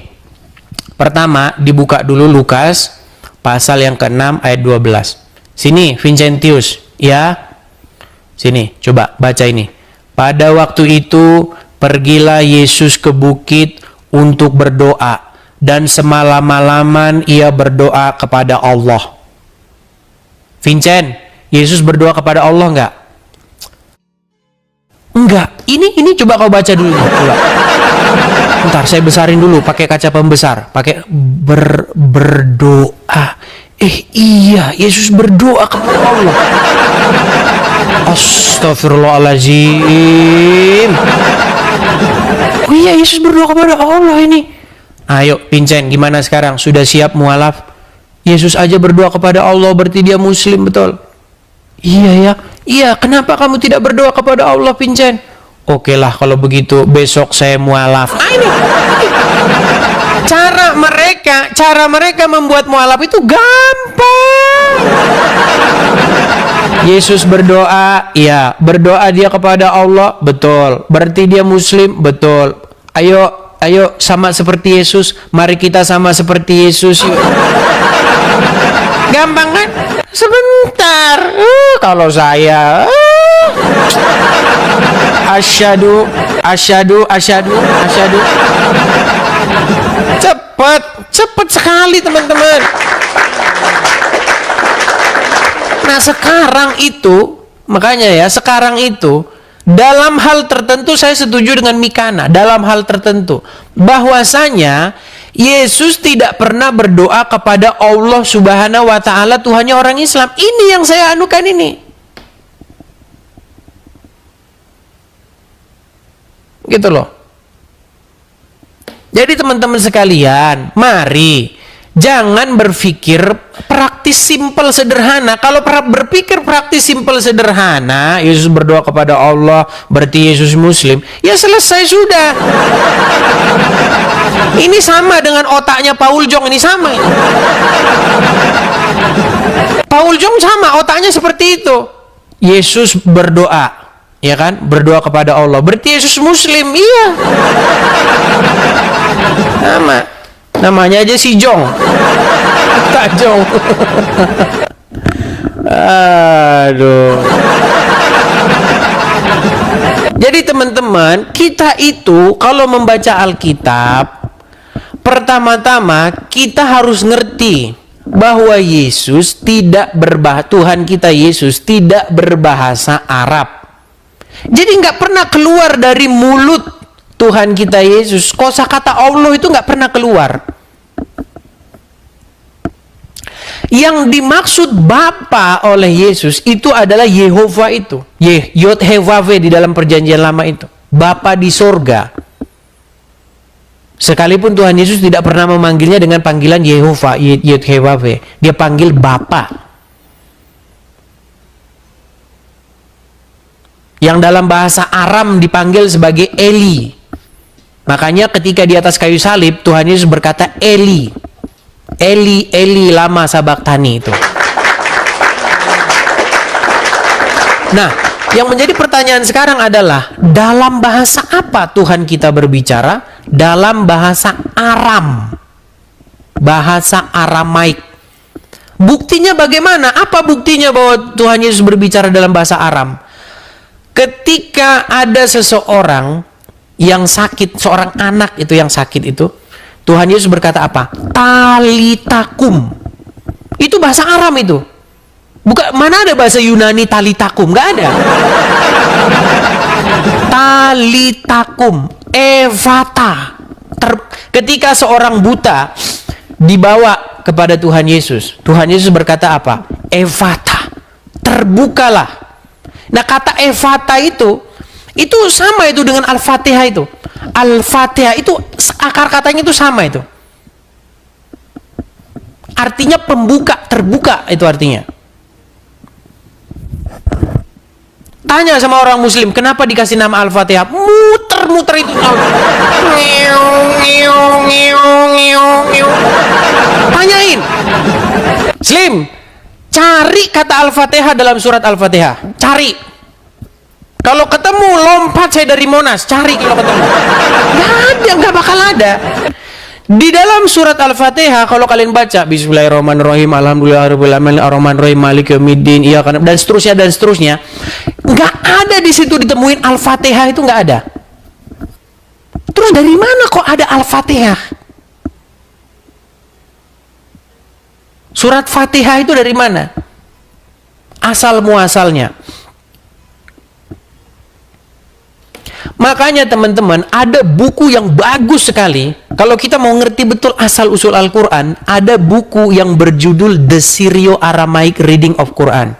pertama dibuka dulu Lukas pasal yang ke-6 ayat 12. Sini Vincentius, ya. Sini, coba baca ini. Pada waktu itu pergilah Yesus ke bukit untuk berdoa, dan semalam-malaman ia berdoa kepada Allah. Vincent, Yesus berdoa kepada Allah enggak? Enggak. Ini coba kau baca dulu. Coba. Bentar, saya besarin dulu pakai kaca pembesar, pakai berdoa. Iya, Yesus berdoa kepada Allah. Astagfirullahaladzim. Oh iya, Yesus berdoa kepada Allah ini. Ayo, Vincent, gimana sekarang? Sudah siap mualaf? Yesus aja berdoa kepada Allah, berarti dia Muslim, betul? Iya ya. Iya, kenapa kamu tidak berdoa kepada Allah, Vincent? Oke lah, kalau begitu besok saya mualaf. Ini cara mereka membuat mualaf itu gampang. Yesus berdoa, ya, berdoa dia kepada Allah, betul. Berarti dia Muslim, betul. Ayo sama seperti Yesus. Mari kita sama seperti Yesus. Yuk. Gampang kan? Sebentar. Kalau saya asyhadu. Cepat sekali teman-teman. Nah, sekarang itu, makanya ya, sekarang itu dalam hal tertentu saya setuju dengan Mikana, dalam hal tertentu bahwasanya Yesus tidak pernah berdoa kepada Allah Subhanahu wa taala, Tuhannya orang Islam. Ini yang saya anukan ini. Gitu loh. Jadi teman-teman sekalian, mari jangan berpikir praktis, simpel, sederhana. Kalau berpikir praktis, simpel, sederhana, Yesus berdoa kepada Allah, berarti Yesus Muslim, ya selesai sudah. Ini sama dengan otaknya Paul Jong, ini sama. Paul Jong sama, otaknya seperti itu. Yesus berdoa, ya kan? Berdoa kepada Allah, berarti Yesus Muslim, iya. Namanya aja si Jong. Tak Jong. Aduh. Jadi teman-teman, kita itu kalau membaca Alkitab, pertama-tama kita harus ngerti bahwa Yesus tidak Tuhan kita Yesus tidak berbahasa Arab. Jadi nggak pernah keluar dari mulut Tuhan kita Yesus, kosakata Allah itu nggak pernah keluar. Yang dimaksud Bapa oleh Yesus itu adalah Yehova itu, Yod-Heh-Vav di dalam perjanjian lama itu, Bapa di sorga. Sekalipun Tuhan Yesus tidak pernah memanggilnya dengan panggilan Yehova, Yod-Heh-Vav, dia panggil Bapa. Yang dalam bahasa Aram dipanggil sebagai Eli. Makanya ketika di atas kayu salib, Tuhan Yesus berkata Eli. Eli, Eli lama sabachthani itu. Nah, yang menjadi pertanyaan sekarang adalah dalam bahasa apa Tuhan kita berbicara? Dalam bahasa Aram. Bahasa Aramaik. Buktinya bagaimana? Apa buktinya bahwa Tuhan Yesus berbicara dalam bahasa Aram? Ketika ada seseorang yang sakit, seorang anak itu yang sakit itu, Tuhan Yesus berkata apa? Talitakum. Itu bahasa Aram itu. Bukan, mana ada bahasa Yunani talitakum? Nggak ada. Talitakum, evata. Ketika seorang buta dibawa kepada Tuhan Yesus berkata apa? Evata, terbukalah. Nah, kata evata itu sama itu dengan Al-Fatihah itu. Al-Fatihah itu akar katanya itu sama itu. Artinya pembuka, terbuka itu artinya. Tanya sama orang muslim, kenapa dikasih nama Al-Fatihah? Muter-muter itu. Tanyain. Muslim, cari kata Al-Fatihah dalam surat Al-Fatihah. Cari. Kalau ketemu, lompat saya dari Monas. Cari kalau ketemu. Nggak ada, nggak bakal ada. Di dalam surat Al-Fatihah kalau kalian baca Bismillahirrahmanirrahim, Alhamdulillahirrahmanirrahim, Ar-Rahmanirrahim, Maliki Yaumiddin, iya kan, dan seterusnya, nggak ada di situ ditemuin Al-Fatihah, itu nggak ada. Terus dari mana kok ada Al-Fatihah? Surat Fatihah itu dari mana? Asal muasalnya. Makanya teman-teman, ada buku yang bagus sekali. Kalau kita mau ngerti betul asal-usul Al-Quran, ada buku yang berjudul The Syrio-Aramaic Reading of Quran.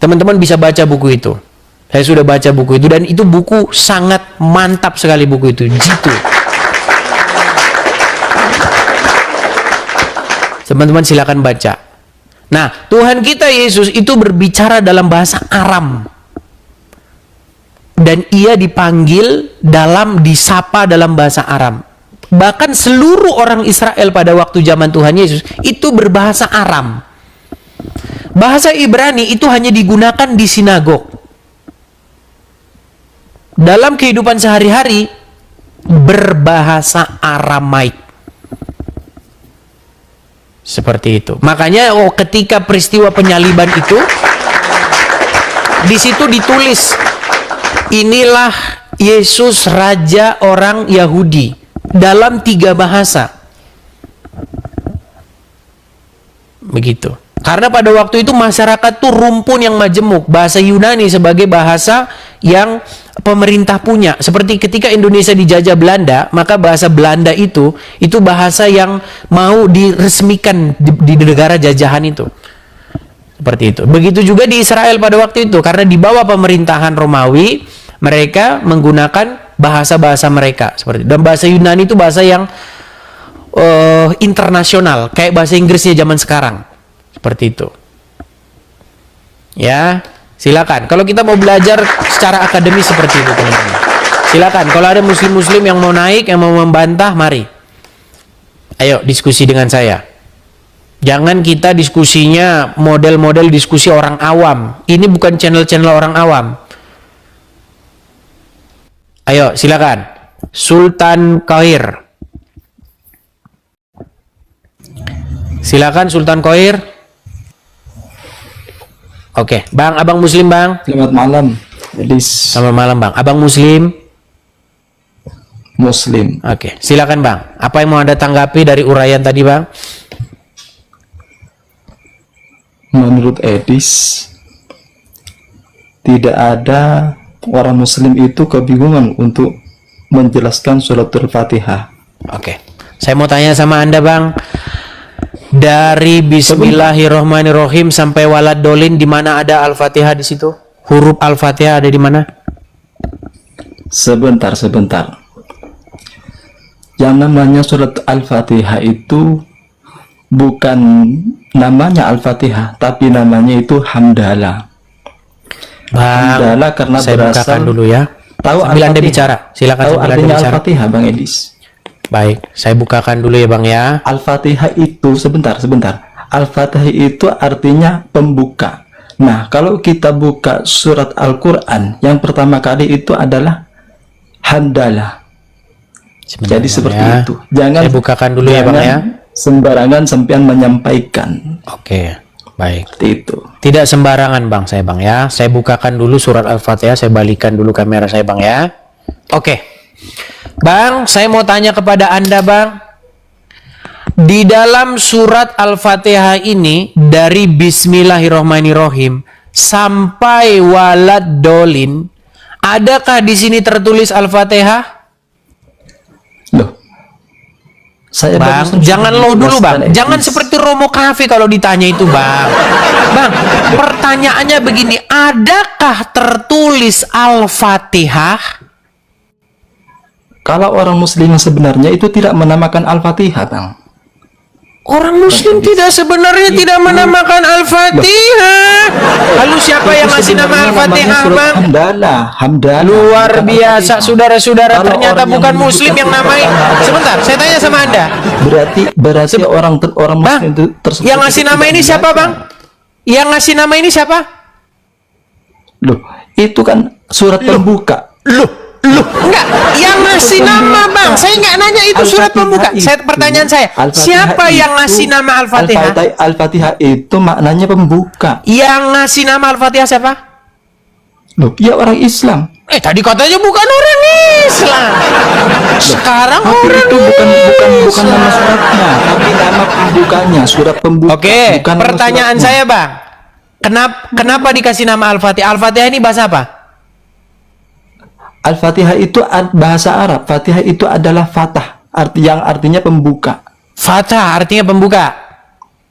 Teman-teman bisa baca buku itu. Saya sudah baca buku itu, dan itu buku sangat mantap sekali buku itu. Jitu. Teman-teman silakan baca. Nah, Tuhan kita Yesus itu berbicara dalam bahasa Aram. Dan ia dipanggil disapa dalam bahasa Aram. Bahkan seluruh orang Israel pada waktu zaman Tuhan Yesus itu berbahasa Aram. Bahasa Ibrani itu hanya digunakan di sinagog. Dalam kehidupan sehari-hari berbahasa Aramaik. Seperti itu. Makanya ketika peristiwa penyaliban itu, di situ ditulis, inilah Yesus Raja orang Yahudi, dalam 3 bahasa. Begitu. Karena pada waktu itu masyarakat tuh rumpun yang majemuk. Bahasa Yunani sebagai bahasa yang pemerintah punya. Seperti ketika Indonesia dijajah Belanda, maka bahasa Belanda itu bahasa yang mau diresmikan di negara jajahan itu. Seperti itu. Begitu juga di Israel pada waktu itu, karena di bawah pemerintahan Romawi, mereka menggunakan bahasa-bahasa mereka. Seperti itu. Dan bahasa Yunani itu bahasa yang internasional, kayak bahasa Inggrisnya zaman sekarang. Seperti itu. Ya, silakan. Kalau kita mau belajar secara akademis seperti itu, teman-teman. Silakan. Kalau ada muslim-muslim yang mau naik, yang mau membantah, mari. Ayo diskusi dengan saya. Jangan kita diskusinya model-model diskusi orang awam. Ini bukan channel-channel orang awam. Ayo, silakan. Sultan Qair. Silakan Sultan Qair. Oke, Bang, Abang Muslim, Bang. Selamat malam, Edis. Selamat malam, Bang. Abang Muslim. Muslim. Oke, silakan, Bang. Apa yang mau Anda tanggapi dari uraian tadi, Bang? Menurut Edis, tidak ada orang Muslim itu kebingungan untuk menjelaskan suratul Fatihah. Oke, saya mau tanya sama Anda, Bang. Dari Bismillahirrohmanirrohim sampai walad dolin, di mana ada Al-Fatihah di situ? Huruf Al-Fatihah ada di mana? Sebentar. Yang namanya surat Al-Fatihah itu bukan namanya Al-Fatihah, tapi namanya itu Hamdalah. Bang, Hamdalah karena saya berasal bukakan dulu ya. Tahu sambil Anda Al-Fatihah? bicara, silakan. Tahu sambil Anda artinya bicara. Al-Fatihah, Bang Edis? Baik, saya bukakan dulu ya, Bang ya. Al-Fatihah itu sebentar. Al-Fatihah itu artinya pembuka. Nah, kalau kita buka surat Al-Quran, yang pertama kali itu adalah hamdalah. Sebentar, Jadi Bang, seperti ya. itu. Jangan Saya bukakan dulu ya, Bang, ya. sembarangan sampean menyampaikan. Oke, baik. Seperti itu. Tidak sembarangan, Bang, saya, Bang, ya. Saya bukakan dulu surat Al-Fatihah, saya balikan dulu kamera saya, Bang, ya. Oke. Bang, saya mau tanya kepada Anda, Bang. Di dalam surat Al-Fatihah ini dari Bismillahirrohmanirrohim sampai walad dolin, adakah di sini tertulis Al-Fatihah? Loh. Saya Bang, barusan jangan sudah lo dulu, Bang. menjelaskan Jangan etis. seperti Romo Cafe kalau ditanya itu, Bang. Bang, pertanyaannya begini, adakah tertulis Al-Fatihah? Kalau orang muslim yang sebenarnya itu tidak menamakan Al-Fatihah, Bang. Orang muslim tidak sebenarnya tidak menamakan Al-Fatihah. Lalu siapa yang Itu ngasih nama sebenarnya Al-Fatihah, namanya surat Bang? Hamdalah, Hamdalah. Luar bukan biasa, Al-Fatihah. saudara-saudara. Kalau Ternyata orang bukan yang muslim yang menyebutkan namai. Al-Fatihah, Sebentar, saya tanya sama Anda. Berarti orang Bang, muslim itu tersebut. yang ngasih itu nama tidak ini siapa, membaca. Bang? Yang ngasih nama ini siapa? Loh, itu kan surat pembuka. Loh, enggak. Yang ngasih nama, Bang. Saya enggak nanya itu surat Al-Fatihah pembuka. Saya itu- pertanyaan saya, Al-Fatihah siapa yang itu- ngasih nama Al-Fatihah? Al-Fatihah itu maknanya pembuka. Yang ngasih nama Al-Fatihah siapa? Loh, ya orang Islam. Tadi katanya bukan orang Islam. Sekarang Tapi orang itu bukan Islam. nama suratnya, tapi nama pembukanya, surat pembuka. Oke, bukan nama pertanyaan suratnya. saya, Bang. Kenapa dikasih nama Al-Fatihah? Al-Fatihah ini bahasa apa? Al-Fatihah itu bahasa Arab. Fatihah itu adalah fatah, yang artinya pembuka. Fatah artinya pembuka.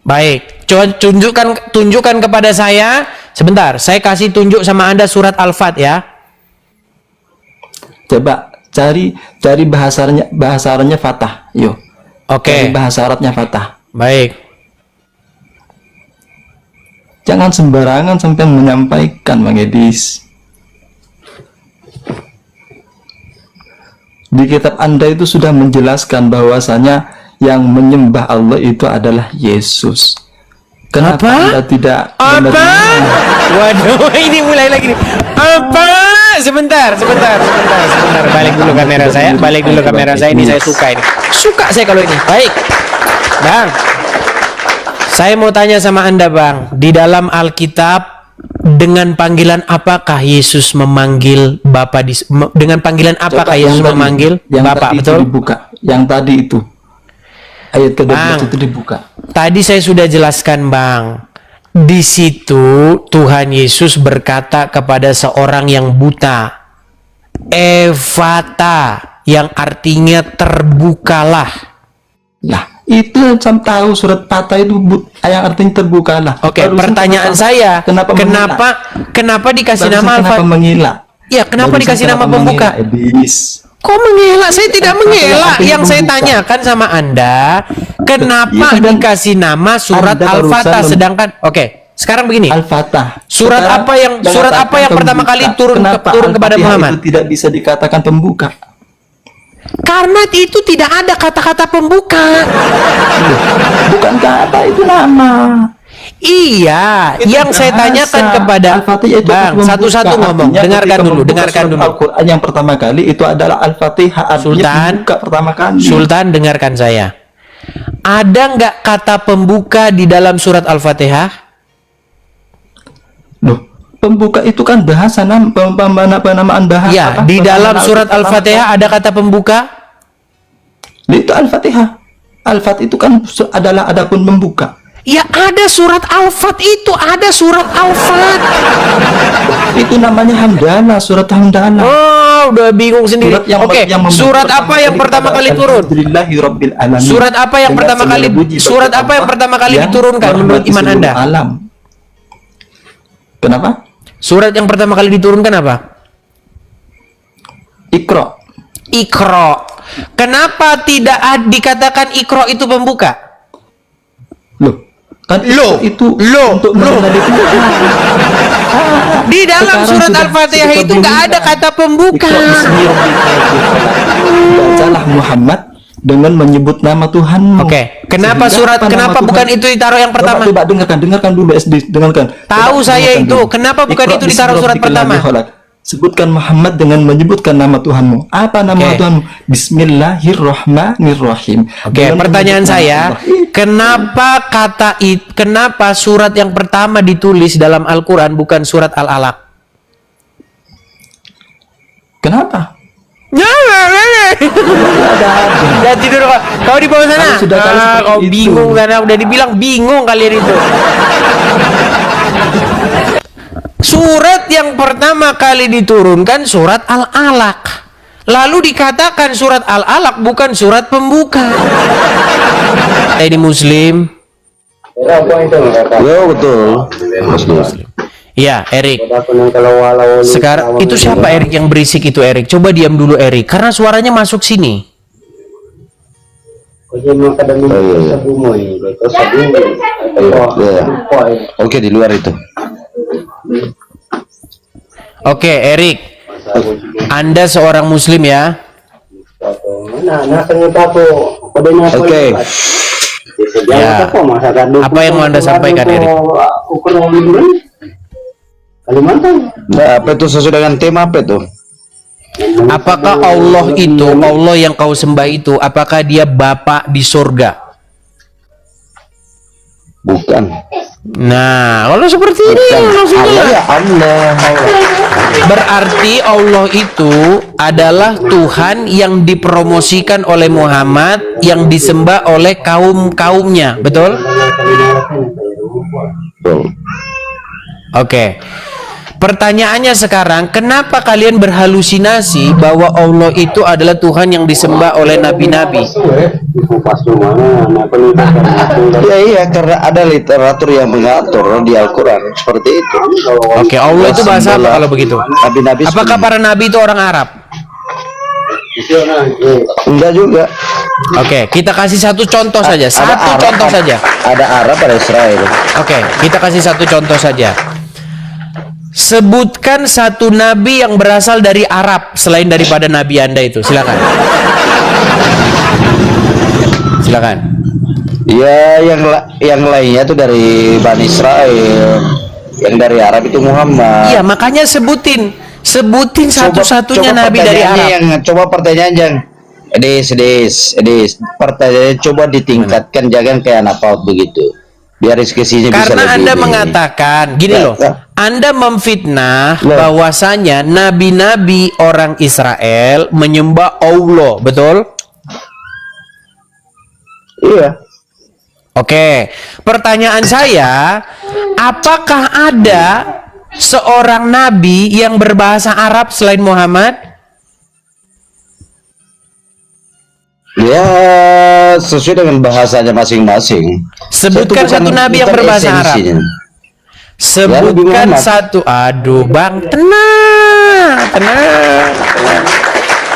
Baik, coba tunjukkan kepada saya. Sebentar, saya kasih tunjuk sama Anda surat Al-Fat ya. Coba cari bahasa Arabnya fatah. Yo. Oke, Cari bahasa Arabnya fatah. baik. Jangan sembarangan sampai menyampaikan, Bang Edis. Di kitab Anda itu sudah menjelaskan bahwasanya yang menyembah Allah itu adalah Yesus. Kenapa Apa? Anda tidak Apa? menerima? Waduh, ini mulai lagi nih. Apa? Sebentar. Balik dulu kamera saya. Ini saya suka ini. Suka saya kalau ini. Baik. Bang. Saya mau tanya sama Anda, Bang. Di dalam Alkitab dengan panggilan apakah Yesus memanggil Bapa dengan panggilan apakah Coba Yesus yang tadi- memanggil yang Bapa, tadi itu betul? dibuka. Yang tadi itu. Ayat ke-12 Bang. itu dibuka. Tadi saya sudah jelaskan, Bang. Di situ Tuhan Yesus berkata kepada seorang yang buta, Evata, yang artinya terbukalah. Lah, itu sam tahu surat patah itu yang artinya terbukalah. Oke, Barusan pertanyaan saya, kenapa kenapa dikasih Barusan nama kenapa Al-Fatihah? mengelak? Ya, kenapa Barusan dikasih nama kenapa pembuka? mengelak, Iblis? Kok mengelak? Saya tidak Apa yang mengelak. artinya Yang saya pembuka? tanyakan sama Anda, kenapa Iya, dan dikasih nama surat Anda barusan Al-Fatah sedangkan sekarang begini. Al-Fatah. Surat Sekarang apa yang mengatakan pertama pembuka. kali turun Kenapa kepada Al-Fatihah Muhammad? itu tidak bisa dikatakan pembuka? Karena itu tidak ada kata-kata pembuka. Bukan kata, itu nama. Iya, Itu yang saya bahasa. tanyakan kepada Al-Fatihah itu Bang, pembuka. satu-satu ngomong. Artinya Dengarkan ketika dulu, membuka dengarkan surat dulu. Al-Quran yang pertama kali itu adalah Al-Fatihah, artinya Sultan, pembuka pertama kali. Sultan, dengarkan saya. Ada nggak kata pembuka di dalam surat Al-Fatihah? Loh, pembuka itu kan bahasa penamaan bahasa. Ya, apa? di dalam Penamaan surat Al-Fatihah ada kata pembuka? Itu Al-Fatihah. Al-Fat itu kan adalah adapun pembuka. Ya ada surat Al-Fat itu, ada surat Al-Fat. Itu namanya Hamdalah, surat Hamdalah. Oh, udah bingung sendiri. Oke, membuka surat apa yang pertama kali turun? Alhamdulillahirabbil alamin. Surat apa yang Dengan pertama kali segala puji bagi surat apa yang Allah pertama kali yang diturunkan menurut merahmati iman seluruh Anda? Alam. Kenapa? Surat yang pertama kali diturunkan apa? Iqra. Iqra. Kenapa tidak dikatakan Iqra itu pembuka? Loh, kan itu Loh, untuk mengenali pembuka. Di dalam Sekarang surat sudah Al-Fatihah kita itu nggak ada bunyikan. kata pembuka. Iqra bismi rabbikal ladzi khalaq. Bacalah Muhammad dengan menyebut nama Tuhanmu. Oke, kenapa Sehingga apa nama kenapa Tuhan? bukan itu ditaruh yang pertama? Coba dengarkan dulu SD, dengarkan. Tahu Coba saya dengarkan itu. dulu. Kenapa bukan Iqra itu ditaruh bismi surat rabbikal pertama? ladzi khalaq. Sebutkan Muhammad dengan menyebutkan nama Tuhanmu. Apa nama Oke. Tuhanmu? Bismillahirrahmanirrahim. Oke, Dengan pertanyaan menyebut nama saya, Allah. kenapa surat yang pertama ditulis dalam Al-Qur'an bukan surat Al-Alaq? Kenapa? Ya tidur kau di bawah sana. Kalau sudah tahu seperti Kau itu. bingung sana, udah dibilang bingung kalian itu. Surat yang pertama kali diturunkan surat Al-Alaq. Lalu dikatakan surat Al-Alaq bukan surat pembuka. Ini Muslim. Ya betul. Ya, Erik. Sekarang itu siapa Erik yang berisik itu Erik? Coba diam dulu Erik, karena suaranya masuk sini. Oke, di luar itu. Oke, Erik. Anda seorang Muslim ya? Oke. Ya. Apa yang mau Anda sampaikan, Erik? Nah, apa itu sesuai dengan tema apa itu? Apakah Allah itu, Allah yang kau sembah itu, apakah dia Bapa di surga? Bukan. Nah, kalau seperti ini maksudnya. Allah ya Allah. Berarti Allah itu adalah Tuhan yang dipromosikan oleh Muhammad, yang disembah oleh kaum-kaumnya, betul? Betul. Oke. Pertanyaannya sekarang, kenapa kalian berhalusinasi bahwa Allah itu adalah Tuhan yang disembah oleh nabi-nabi? Ya iya, karena ada literatur yang mengatur di Al-Quran seperti itu. Oke, Allah itu bahasa apa kalau begitu? Nabi-nabi. Apakah para nabi itu orang Arab? Enggak juga. Oke, kita kasih satu contoh saja. Ada Satu Arab, contoh saja. Ada Arab, ada Israel. Oke, kita kasih satu contoh saja. Sebutkan satu nabi yang berasal dari Arab selain daripada nabi Anda itu. Silakan. Silakan. Ya, yang lainnya tuh dari Bani Israel. Yang dari Arab itu Muhammad. Iya, makanya sebutin satu-satunya nabi dari Arab. Coba pertanyaan yang Edis. Pertanyaan coba ditingkatkan, jangan kayak anak paut begitu. Biar diskusinya bisa Karena lebih Anda ini. mengatakan gini Ya, loh, ya. Anda memfitnah Ya. bahwasanya nabi-nabi orang Israel menyembah Allah, betul? Iya. Oke, pertanyaan saya, apakah ada seorang nabi yang berbahasa Arab selain Muhammad? Ya, sesuai dengan bahasanya masing-masing. Sebutkan Saya satu tuh nabi yang bukan berbahasa Arab. esensinya. Sebutkan Muhammad. satu. Aduh, Bang, tenang.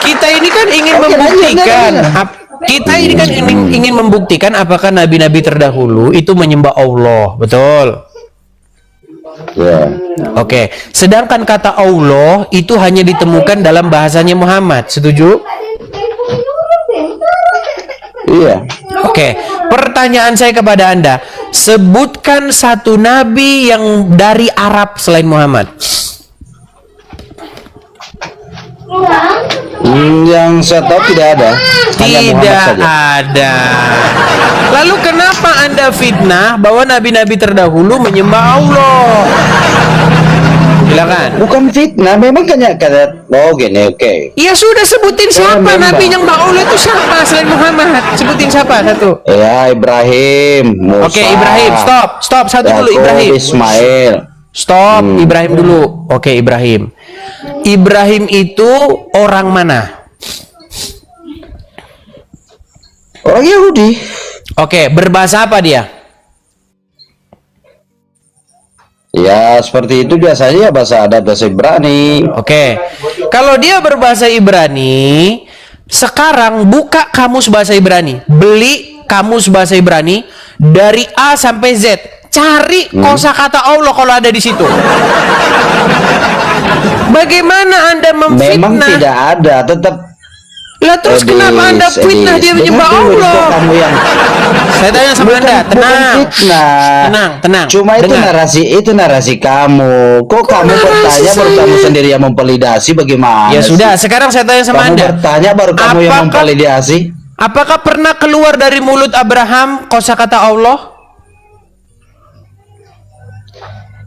Kita ini kan ingin Oke, membuktikan. lanjut. Kita ini kan ingin membuktikan apakah nabi-nabi terdahulu itu menyembah Allah, betul? Ya. Oke. Sedangkan kata Allah itu hanya ditemukan dalam bahasanya Muhammad. Setuju? Iya. Oke, pertanyaan saya kepada Anda, sebutkan satu nabi yang dari Arab selain Muhammad. Yang saya tahu tidak ada. Hanya Muhammad Tidak saja. ada. Lalu kenapa Anda fitnah bahwa nabi-nabi terdahulu menyembah Allah? Silakan. Bukan fitnah, memang kata oh gini, oke. Ya sudah, sebutin siapa memang. nabi yang nyembah Allah itu siapa selain Muhammad? Sebutin siapa satu. Ya, Ibrahim, Musa. Oke, Ibrahim, stop satu dulu Yakub, Ibrahim. Ismail. Stop, Ibrahim dulu. Oke, Ibrahim. Ibrahim itu orang mana? Orang Yahudi. Oke, berbahasa apa dia? Ya, seperti itu biasanya bahasa adat, bahasa Ibrani. Oke. Kalau dia berbahasa Ibrani, sekarang buka kamus bahasa Ibrani. Beli kamus bahasa Ibrani dari A sampai Z. Cari kosakata Allah kalau ada di situ. Bagaimana Anda Memang memfitnah? tidak ada, tetap Lah terus kenapa Anda fitnah dia menyembah Allah? Kamu yang Saya tanya sama Anda, tenang. Tenang. Cuma Dengar. itu narasi kamu. Kok kamu narasi bertanya baru saya? kamu sendiri yang memvalidasi bagaimana? Ya sih? sudah, sekarang saya tanya sama Kamu Anda. bertanya baru kamu yang Apakah- memvalidasi. Apakah pernah keluar dari mulut Abraham kosakata Allah?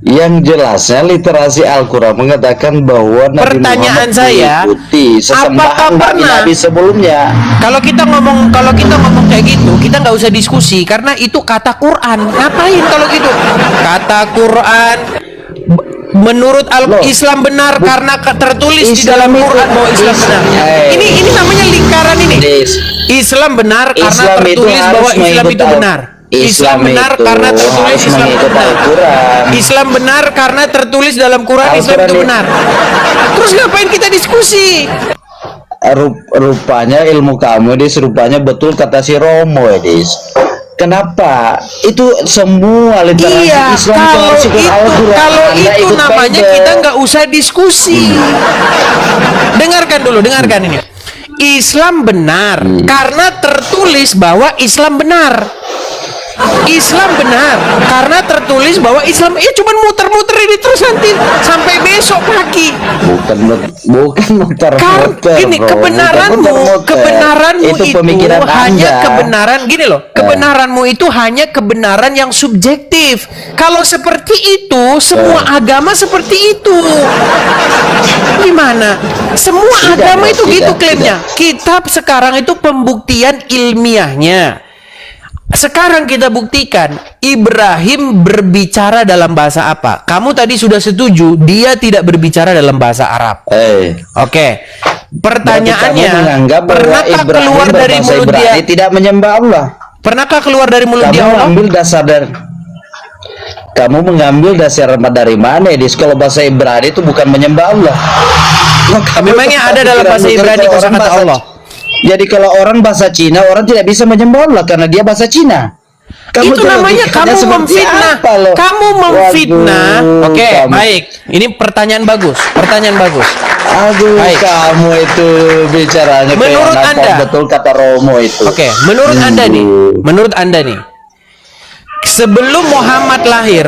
Yang jelasnya literasi Al-Quran mengatakan bahwa Nabi Pertanyaan Muhammad saya, mengikuti sesembahan apakah pernah- nabi sebelumnya. Kalau kita ngomong kayak gitu, kita nggak usah diskusi karena itu kata Quran. Ngapain kalau gitu? Kata Quran menurut Islam benar karena tertulis di dalam Islam itu- Quran bahwa Islam benar. Ini namanya lingkaran ini. Islam benar karena Islam itu tertulis harus bahwa Islam mengikut itu benar. Islam benar itu karena tertulis harus Islam itu mengikut benar. Al-Quran. Islam benar karena tertulis dalam Quran Islam Al-Quran itu itu- benar. Terus ngapain kita diskusi? Rupanya ilmu kamu Edis, rupanya betul kata si Romo Edis. Kenapa? Itu semua literasi Iya, Islam itu harus ikut Al-Quran. kalau Anda itu ikut namanya Bible. kita nggak usah diskusi. Dengarkan ini. Islam benar karena tertulis bahwa Islam benar. Islam benar karena tertulis bahwa Islam cuman muter-muter ini terus nanti sampai besok pagi. Bukan muter-muter. Ini bro. kebenaranmu Itu itu pemikiran hanya Anda. kebenaran gini loh. Kebenaranmu itu hanya kebenaran yang subjektif. Kalau seperti itu, semua agama seperti itu. Gimana? Semua Tidak, agama bro, itu gitu tidak, klaimnya. Kitab sekarang itu pembuktian ilmiahnya. Sekarang kita buktikan Ibrahim berbicara dalam bahasa apa? Kamu tadi sudah setuju dia tidak berbicara dalam bahasa Arab. Oke. Pertanyaannya, Berarti kamu menganggap bahwa pernahkah Ibrahim keluar dari berbahasa mulut dia? Ibrani tidak menyembah Allah? Pernahkah keluar dari mulut dia Kamu Allah? mengambil dasar dari dari mana Edis? Kalau bahasa Ibrani itu bukan menyembah Allah. Memangnya ada dalam bahasa Ibrani kosakata Allah? Jadi kalau orang bahasa Cina, orang tidak bisa menyembah Allah karena dia bahasa Cina. Itu namanya kamu memfitnah. Kamu memfitnah. Oke, baik. Ini pertanyaan bagus. Aduh, Baik. kamu itu bicaranya Menurut kayak Anda? betul kata Romo itu. Oke, menurut Anda nih, sebelum Muhammad lahir,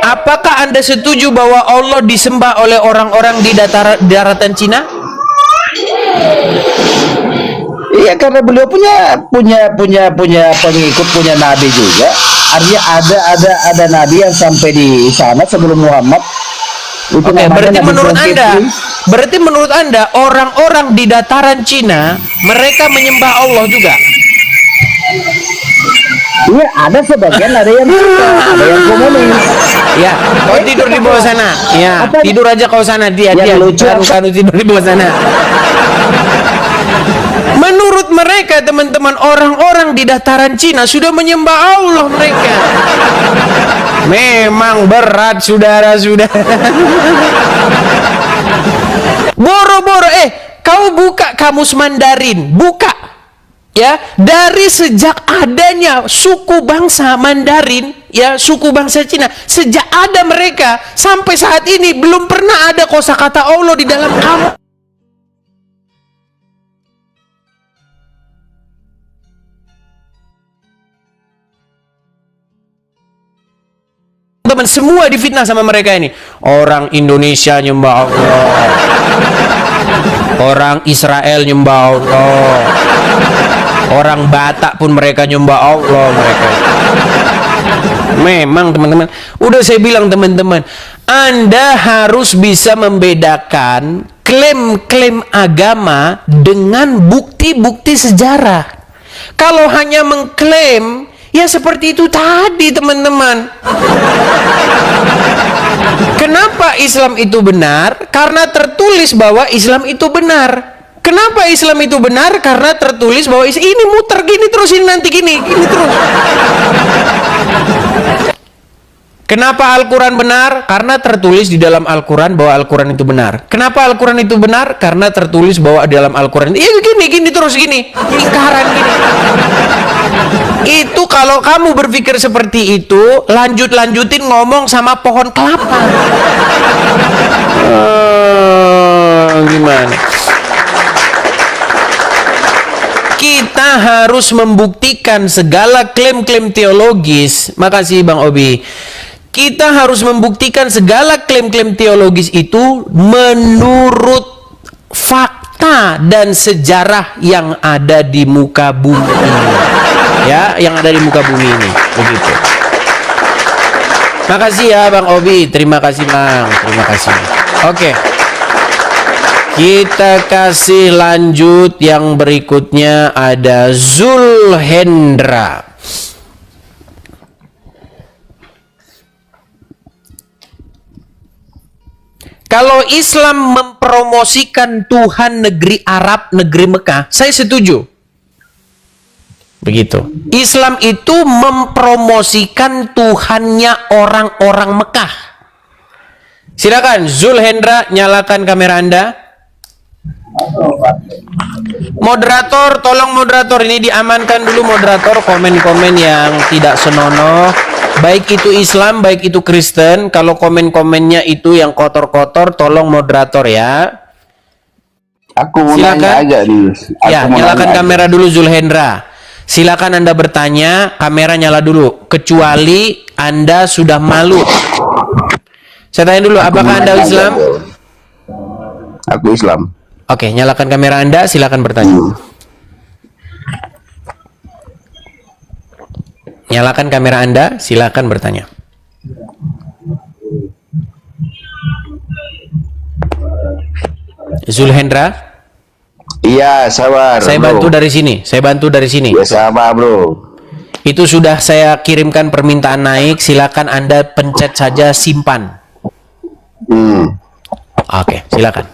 apakah Anda setuju bahwa Allah disembah oleh orang-orang di daratan Cina? Iya, karena beliau punya pengikut, punya nabi juga. Artinya ada nabi yang sampai di sana sebelum Muhammad. Itu Oke, namanya Nabi Zulkifli. berarti menurut Anda orang-orang di dataran Cina mereka menyembah Allah juga? Iya, ada sebagian, ada yang suka, ada yang komunis. Ya, kau tidur di bawah sana. Ya, tidur aja kau sana dia Yang lucu kanu tidur di bawah sana. Menurut mereka teman-teman, orang-orang di dataran Cina sudah menyembah Allah mereka. Memang berat saudara-saudara. Boro-boro kau buka kamus Mandarin, buka. Ya, dari sejak adanya suku bangsa Mandarin, ya, suku bangsa Cina, sejak ada mereka sampai saat ini belum pernah ada kosakata Allah di dalam kamus. Teman, semua difitnah sama mereka ini. Orang Indonesia nyembah Allah, orang Israel nyembah Allah, orang Batak pun mereka nyembah Allah mereka. Memang teman-teman, udah saya bilang teman-teman, Anda harus bisa membedakan klaim-klaim agama dengan bukti-bukti sejarah. Kalau hanya mengklaim, ya seperti itu tadi teman-teman. Kenapa Islam itu benar? Karena tertulis bahwa Islam itu benar. Kenapa Islam itu benar? Karena tertulis bahwa ini muter gini terus, ini nanti gini terus. Kenapa Al-Quran benar? Karena tertulis di dalam Al-Quran bahwa Al-Quran itu benar. Kenapa Al-Quran itu benar? Karena tertulis bahwa di dalam Al-Quran gini terus gini, lingkaran gini. Itu kalau kamu berpikir seperti itu, lanjutin ngomong sama pohon kelapa. Gimana? kita harus membuktikan segala klaim-klaim teologis. Makasih Bang Obi. Kita harus membuktikan segala klaim-klaim teologis itu menurut fakta dan sejarah yang ada di muka bumi ini. Ya, yang ada di muka bumi ini. Begitu. Makasih ya Bang Obi. Terima kasih Bang. Terima kasih. Oke. Kita kasih lanjut, yang berikutnya ada Zulhendra. Kalau Islam mempromosikan Tuhan negeri Arab, negeri Mekah, saya setuju. Begitu. Islam itu mempromosikan Tuhannya orang-orang Mekah. Silakan Zulhendra, nyalakan kamera Anda. Moderator, tolong moderator, ini diamankan dulu moderator, komen-komen yang tidak senonoh, baik itu Islam, baik itu Kristen. Kalau komen-komennya itu yang kotor-kotor, tolong moderator ya. Aku mau Silakan. nanya aja nih. Ya, nyalakan kamera dulu Zulhendra. Silakan Anda bertanya, kamera nyala dulu, kecuali Anda sudah malu. Saya tanya dulu, apakah Anda Islam? Aku Islam. Oke, nyalakan kamera Anda, silakan bertanya. Nyalakan kamera Anda, silakan bertanya. Zulhendra? Iya, sabar. Saya bro. bantu dari sini. Saya bantu dari sini. Ya sabar, bro. Itu sudah saya kirimkan permintaan naik, silakan Anda pencet saja simpan. Oke, silakan.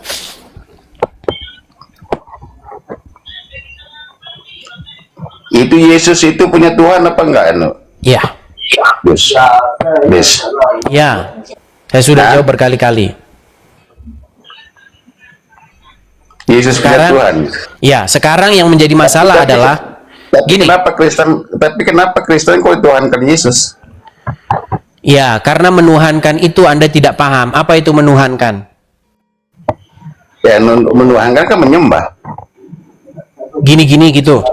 Itu Yesus itu punya Tuhan apa enggak? Ya. Yes. Yes. Ya. Saya sudah jawab berkali-kali. Yesus punya Tuhan. Ya, sekarang yang menjadi masalah adalah gini. Tapi kenapa Kristen kok Tuhankan Yesus? Ya, karena menuhankan itu Anda tidak paham. Apa itu menuhankan? Ya, menuhankan kan menyembah. Gini-gini gitu.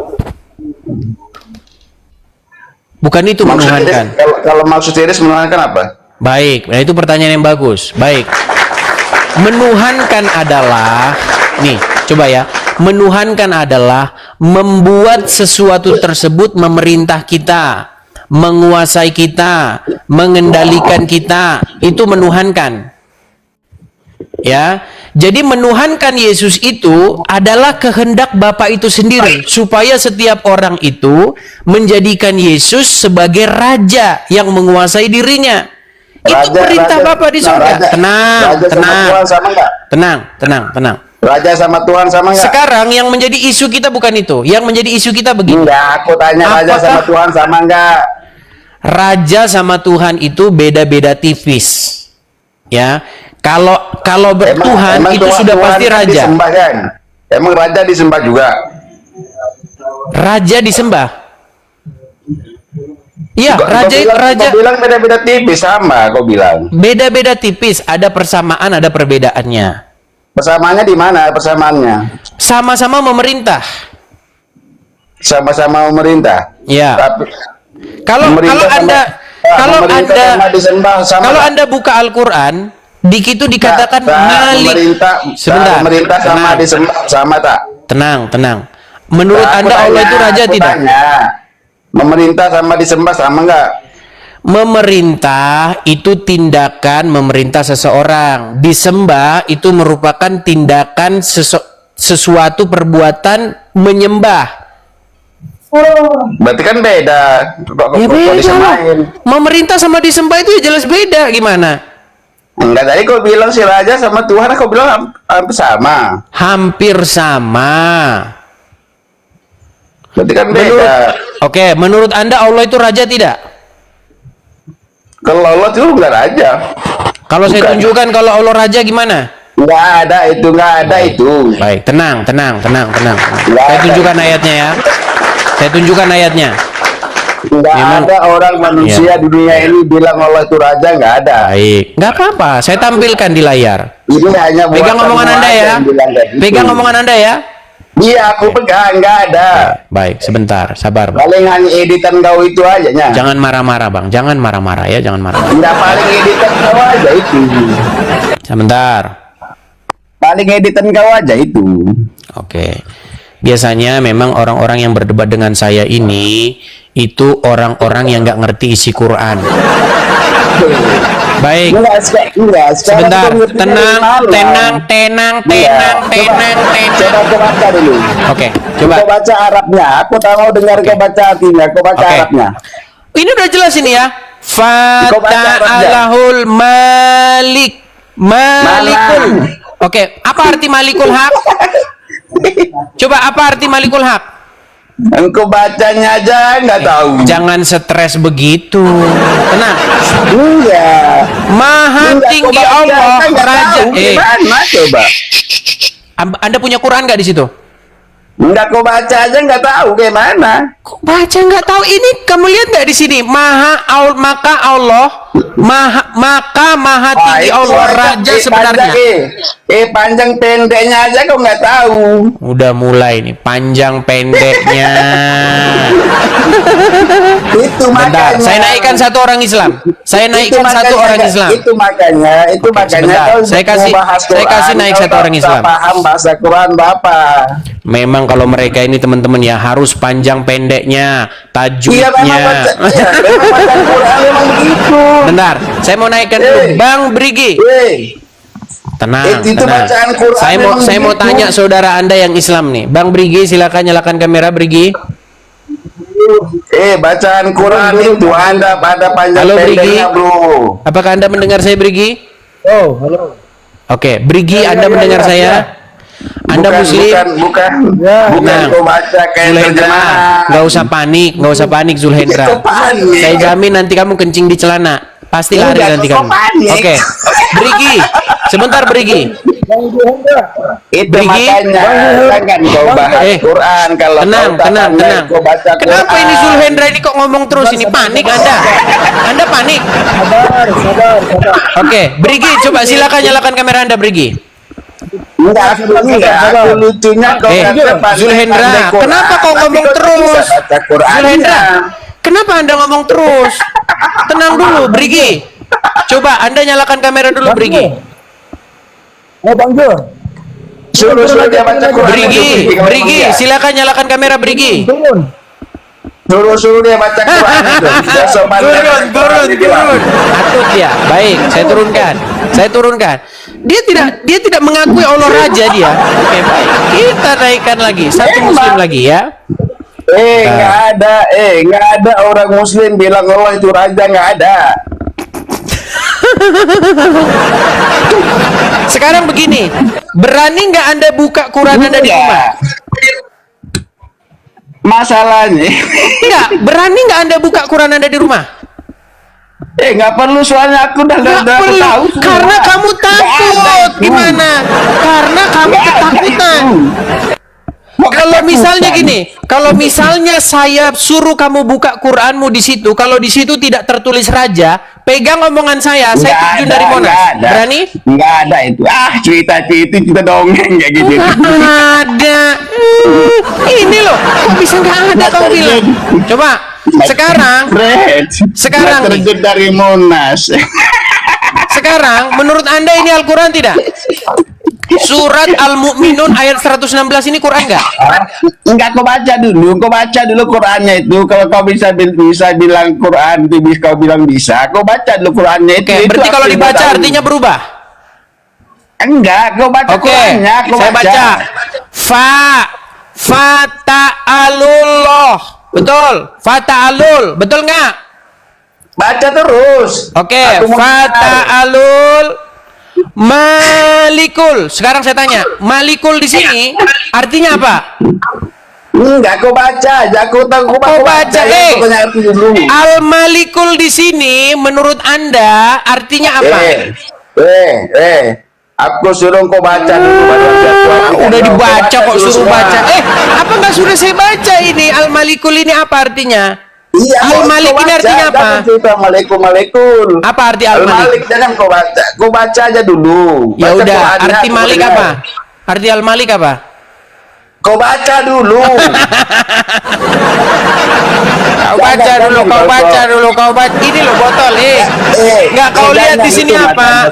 Bukan itu menuhankan. Kalau maksud Yesus menuhankan apa? Baik, nah itu pertanyaan yang bagus. Baik. Menuhankan adalah, nih, coba ya. Menuhankan adalah membuat sesuatu tersebut memerintah kita, menguasai kita, mengendalikan kita. Itu menuhankan. Ya, jadi menuhankan Yesus itu adalah kehendak Bapa itu sendiri, supaya setiap orang itu menjadikan Yesus sebagai raja yang menguasai dirinya. Itu perintah Bapa di surga. Tenang. Raja sama Tuhan sama enggak? Sekarang yang menjadi isu kita bukan itu. Yang menjadi isu kita begini. Enggak, aku tanya raja sama Tuhan sama enggak? Raja sama Tuhan itu beda-beda tipis. Ya. Kalau bertuhan itu sudah pasti kan raja. Disembah, kan? Emang raja disembah juga? Raja disembah. Iya, raja bilang beda-beda tipis, sama kau bilang. Beda-beda tipis, ada persamaan, ada perbedaannya. Persamaannya di mana persamaannya? Sama-sama memerintah. Sama-sama memerintah. Ya. Tapi Kalau Anda buka Al-Qur'an, di situ dikatakan Malik. Sebentar. Pemerintah sama disembah sama tak? Tenang. Menurut Anda Allah itu raja tidak? Memerintah sama disembah sama enggak? Memerintah itu tindakan memerintah seseorang. Disembah itu merupakan tindakan sesuatu perbuatan menyembah. Berarti kan beda. Ya beda. Memerintah sama disembah itu ya jelas beda. Gimana? Enggak, tadi kau bilang si raja sama Tuhan, kau bilang hampir sama. Hampir sama. Berarti kan beda. Oke, menurut Anda Allah itu raja tidak? Kalau Allah itu enggak raja. Kalau saya tunjukkan kalau Allah raja gimana? Enggak ada itu. Baik, tenang. Saya tunjukkan ayatnya ya. Enggak ada orang manusia di dunia ini bilang Allah itu raja, enggak ada. Baik, enggak apa-apa. Saya tampilkan di layar. Ini hanya Pegang omongan Anda ya. yang bilang kayak gitu. Pegang omongan Anda ya. Iya, aku pegang, nggak ada. Baik, sebentar, sabar bang. Paling hanya editan kau itu aja, nya. Jangan marah-marah bang, jangan marah-marah ya, jangan marah. Nggak, paling editan kau aja itu. Sebentar. Paling editan kau aja itu. Oke. Biasanya memang orang-orang yang berdebat dengan saya ini itu orang-orang yang nggak ngerti isi Quran. Baik. Enggak, Sebentar, kau ngerti dari tenang, mana? tenang, tenang, Iya, tenang, coba tenang. kau baca dulu. Oke, coba. Kau baca Arabnya. Aku tak mau dengar kau baca artinya. Kau baca Oke. Arabnya. Ini udah jelas ini ya. Kau baca Arabnya. Fata'alahul malik. Malikul. Oke, apa arti malikul hak? Coba apa arti malikul hak? Engkau bacanya aja nggak tahu. Jangan stres begitu. Tenang. Iya. Maha Enggak, tinggi kau baca Allah aja nggak Raja. tahu. Gimana coba? Anda punya Quran nggak di situ? Enggak, kau baca aja nggak tahu gimana. Kok baca nggak tahu? Ini kamu lihat nggak di sini? Maka Allah maha tinggi itu Allah aja, Raja sebenarnya. Panjang pendeknya aja kau nggak tahu. Udah mulai nih panjang pendeknya. Itu Bentar, makanya. saya naikkan satu orang Islam. Saya naikkan Itu satu makanya, orang Islam. Itu makanya. Oke, sebentar. kau Saya kasih- mau bahas saya kasih Quran, naik kau satu orang tak Islam. paham bahasa Quran Bapak. Memang kalau mereka ini teman-teman ya harus panjang pendeknya, Iya, tajwidnya. memang baca. Iya, memang baca Quran memang begitu. Bentar, saya mau naikkan dulu. Bang Brigi. Tenang, Itu tenang. bacaan Quran Saya mau memang tanya begitu. saudara Anda yang Islam nih. Bang Brigi, silakan nyalakan kamera Brigi. Bacaan Quran itu Anda pada panjang Halo, pendeknya, Brigi. bro. Apakah Anda mendengar saya Brigi? Oh, halo. Oke, Brigi, Anda mendengar saya? Anda Muslim? Bukan Tenang. kau baca kayak Zulhendra, terjemahan. nggak usah panik Zulhendra. Itu panik. Saya jamin nanti kamu kencing di celana. Pasti lari Udah, nanti kok kamu. panik? Oke, Brigi, sebentar Brigi. Itu Brigi. makanya jangan kau bahas Quran kalau Tenang, kau tak tenang, pandai, tenang. kau baca Kenapa Quran. ini Zulhendra ini kok ngomong terus ini panik Anda? Anda panik? Sabar. Oke, Brigi, coba silakan nyalakan kamera Anda Brigi. Enggak, aku lucunya kau kata pandai Zulhendra, Quran, kenapa kau tapi ngomong kau tak terus? bisa baca Qurannya. Zulhendra, kenapa Anda ngomong terus? Tenang dulu, Brigi. Coba Anda nyalakan kamera dulu, Brigi. Oh, Bang Jo. Suruh dia baca Quran. Brigi, silakan nyalakan kamera, Brigi. Turun. Suruh dia baca Quran itu. Dia sopan dia baca Quran, dia bilang. Atut dia. Baik, saya turunkan. Dia tidak mengakui Allah Raja dia. Oke, baik. Kita naikkan lagi satu muslim lagi ya. Nggak ada orang Muslim bilang Allah itu raja, nggak ada. Sekarang begini, berani nggak Anda buka Quran Anda di rumah? Masalahnya, Enggak, berani nggak Anda buka Quran Anda di rumah? nggak perlu, soalnya aku udah Nggak aku perlu, tahu semua. karena kamu Nggak ada takut. itu. Gimana? Karena kamu Nggak ada ketakutan. itu. Mau Kalau misalnya ketakutan. gini, kalau misalnya saya suruh kamu buka Quranmu di situ, kalau di situ tidak tertulis raja, pegang omongan saya Nggak terjun ada, dari Monas. nggak ada. Berani? Nggak ada itu. Cerita dongeng kayak gitu. Ada. Ini loh, kok bisa nggak ada Nggak kamu bilang? terjun. Coba sekarang, Sekarang nih. terjun dari Monas. sekarang menurut Anda ini Al-Quran tidak? Surat Al-Mu'minun ayat 116 ini Quran nggak? Enggak, kau baca dulu Qurannya itu. Kalau kau bisa bilang Quran itu, kau bilang bisa, kau baca dulu Qurannya itu. Oke, Itu berarti aku kalau yang dibaca tahu. artinya berubah. Enggak, kau baca Oke, Qurannya, kau saya baca. Fata'alullah. Betul. Fata'alul. Betul nggak? Baca terus. Oke, Aku mau dengar. Fata'alul Malikul. Sekarang saya tanya, Malikul di sini artinya apa? Enggak, kau baca aja. Aku tahu Kau baca, ya, pokoknya arti dulu. Al-Malikul di sini menurut Anda artinya apa? Aku suruh kau baca dulu. Udah dibaca kok dulu suruh semua. baca. Apa nggak sudah saya baca ini? Al-Malikul ini apa artinya? Iya, Al-Malik kau ini baca, artinya apa? jangan cerita Malikul. Apa arti Al-Malik Al-Malik? jangan kau baca. Kau baca aja dulu. Ya Baca udah, Qurannya, arti aku Malik dengar. apa? Arti Al-Malik apa? Kau baca dulu. Kau baca dulu. Ini loh botol, nggak kau lihat di sini apa?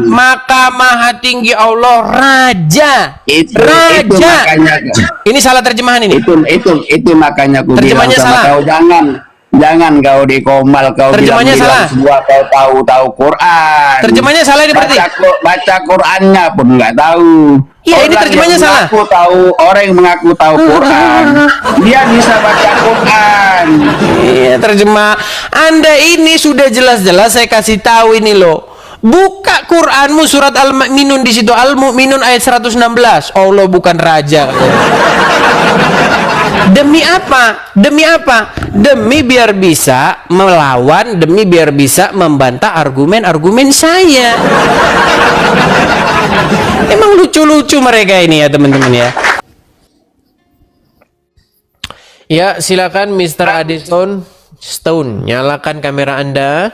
Maka maha tinggi Allah Raja. Itu Raja. makanya. Ini salah terjemahan ini. Itu makanya aku bilang Terjemahnya sama salah. kau, jangan kau dikomal, kau Terjemahnya bilang salah. semua kau tahu Quran. Terjemahnya salah ini berarti. Baca Qurannya pun nggak tahu. Iya, ini Orang terjemahnya yang salah. Orang yang mengaku tahu Quran, dia bisa baca Quran. Iya, terjemah. Anda ini sudah jelas-jelas saya kasih tahu ini loh. Buka Quranmu surat Al-Mu'minun, di situ Al-Mu'minun ayat 116. Allah bukan raja. Demi apa? Demi biar bisa melawan, demi biar bisa membantah argumen-argumen saya. Emang lucu-lucu mereka ini ya teman-teman ya. Ya, silakan Mr. Addison Stone, nyalakan kamera Anda.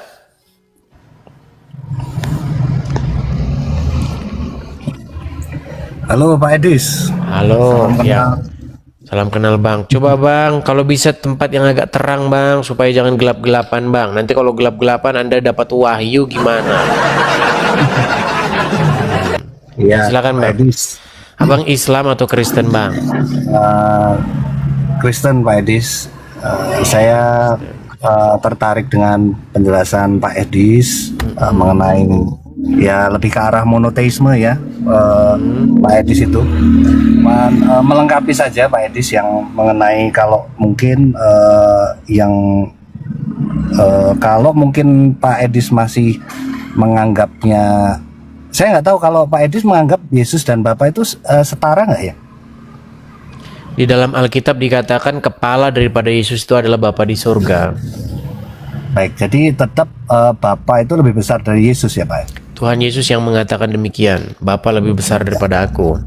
Halo Pak Edis. Halo, ya. Salam kenal Bang. Coba Bang, kalau bisa tempat yang agak terang Bang, supaya jangan gelap-gelapan Bang. Nanti kalau gelap-gelapan Anda dapat wahyu gimana? Iya. Silakan Bang. Edis. Abang Islam atau Kristen Bang? Kristen Pak Edis. Saya tertarik dengan penjelasan Pak Edis mengenai ya lebih ke arah monoteisme ya, Pak Edis itu. Melengkapi saja Pak Edis yang mengenai kalau mungkin kalau mungkin Pak Edis masih menganggapnya, saya nggak tahu kalau Pak Edis menganggap Yesus dan Bapa itu setara nggak ya? Di dalam Alkitab dikatakan kepala daripada Yesus itu adalah Bapa di surga. Baik, jadi tetap Bapa itu lebih besar dari Yesus ya Pak? Tuhan Yesus yang mengatakan demikian. Bapa lebih besar daripada aku.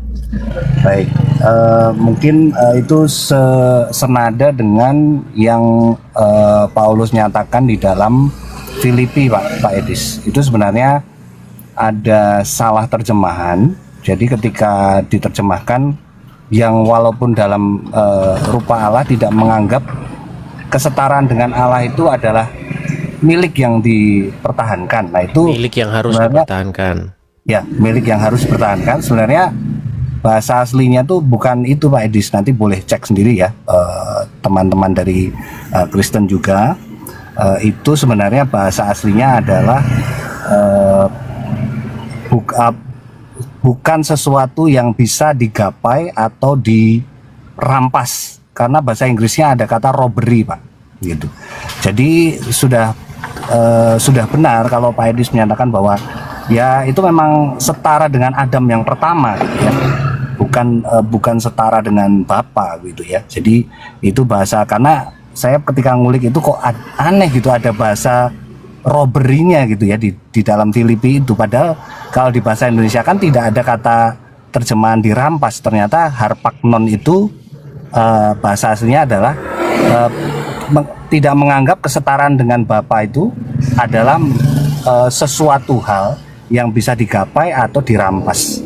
Baik, mungkin itu senada dengan yang Paulus nyatakan di dalam Filipi Pak Edis. Itu sebenarnya ada salah terjemahan. Jadi ketika diterjemahkan yang walaupun dalam rupa Allah tidak menganggap kesetaraan dengan Allah itu adalah milik yang dipertahankan. Nah itu milik yang harus dipertahankan. Ya, milik yang harus dipertahankan. Sebenarnya bahasa aslinya tuh bukan itu Pak Edis. Nanti boleh cek sendiri ya, teman-teman dari Kristen juga. Itu sebenarnya bahasa aslinya adalah bukan sesuatu yang bisa digapai atau dirampas. Karena bahasa Inggrisnya ada kata robbery Pak, gitu. Jadi sudah benar kalau Pak Edis menyatakan bahwa ya itu memang setara dengan Adam yang pertama, gitu ya. Bukan setara dengan Bapa gitu ya. Jadi itu bahasa, karena saya ketika ngulik itu kok aneh gitu, ada bahasa robbery-nya gitu ya di dalam Filipi itu. Padahal kalau di bahasa Indonesia kan tidak ada kata terjemahan dirampas. Ternyata harpagnon itu bahasa aslinya adalah tidak menganggap kesetaraan dengan Bapa itu adalah sesuatu hal yang bisa digapai atau dirampas.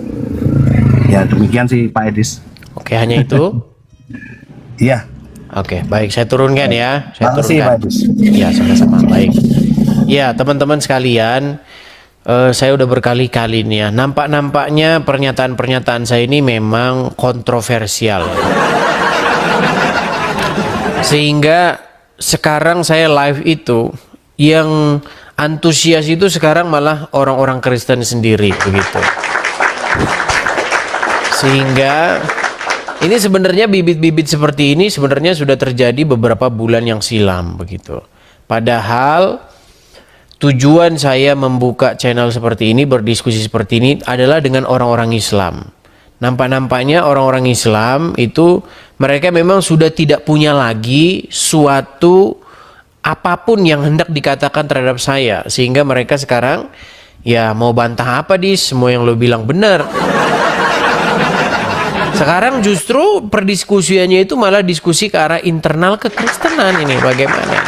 Ya demikian sih Pak Edis. Oke, hanya itu? Iya. Oke, baik, saya turunkan ya. Saya Terima kasih Pak Edis. Ya, sama-sama. Baik. Ya, teman-teman sekalian, saya udah berkali-kali nih ya. Nampaknya pernyataan-pernyataan saya ini memang kontroversial. Sehingga sekarang saya live itu yang antusias itu sekarang malah orang-orang Kristen sendiri begitu. Sehingga ini sebenarnya bibit-bibit seperti ini sebenarnya sudah terjadi beberapa bulan yang silam begitu. Padahal tujuan saya membuka channel seperti ini, berdiskusi seperti ini adalah dengan orang-orang Islam. Nampak-nampaknya orang-orang Islam itu mereka memang sudah tidak punya lagi suatu apapun yang hendak dikatakan terhadap saya. Sehingga mereka sekarang ya mau bantah apa semua yang lo bilang benar. Sekarang justru perdiskusiannya itu malah diskusi ke arah internal kekristenan ini bagaimana.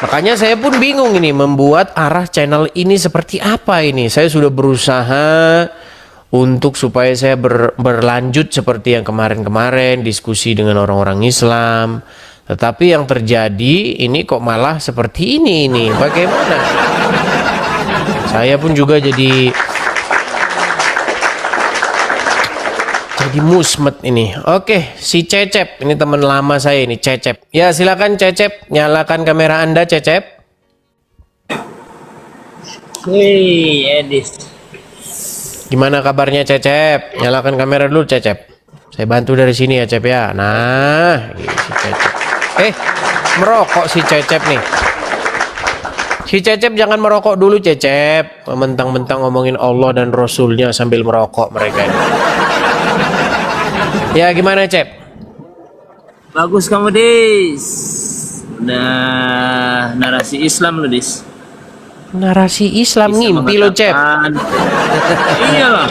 Makanya saya pun bingung ini membuat arah channel ini seperti apa ini. Saya sudah berusaha untuk supaya saya berlanjut seperti yang kemarin-kemarin diskusi dengan orang-orang Islam. Tetapi yang terjadi ini kok malah seperti ini. Bagaimana? Saya pun juga jadi musmet ini. Oke, si Cecep ini teman lama saya ini, Cecep. Ya, silakan Cecep, nyalakan kamera Anda, Cecep. Hei, Edis. Gimana kabarnya Cecep? Nyalakan kamera dulu Cecep. Saya bantu dari sini ya Cep ya. Nah, ini si Cecep. Merokok si Cecep nih. Si Cecep jangan merokok dulu Cecep. Mentang-mentang ngomongin Allah dan Rasulnya sambil merokok mereka ini. Ya gimana Cep? Bagus kamu, Dis. Udah narasi Islam lo, Dis. Narasi Islam Bisa ngimpi lo Cep. Iya lah.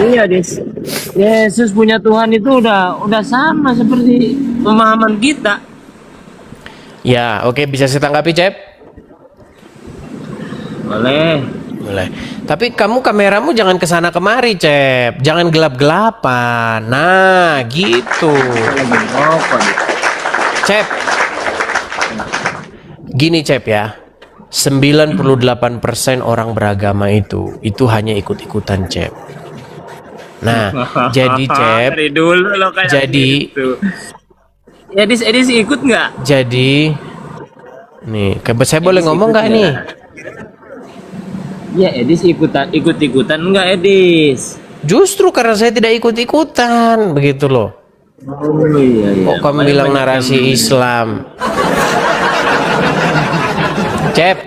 Iya, Dis. Yesus punya Tuhan itu udah sama seperti pemahaman kita. Ya oke, bisa saya tanggapi Cep? Boleh. Boleh. Tapi kamu kameramu jangan kesana kemari Cep. Jangan gelap-gelapan. Nah gitu Lagi rokok, Dis. Cep. Gini Cep ya, 98% orang beragama itu hanya ikut-ikutan Cep. Nah, jadi Cep, Dari dulu lo kayak jadi- gitu. Edis ikut nggak? jadi nih, saya boleh ngomong nggak nih? Ya, Edis ikut-ikutan enggak, Edis? Justru karena saya tidak ikut-ikutan, begitu loh. Oh iya. Kok kamu bilang narasi Islam? Cep,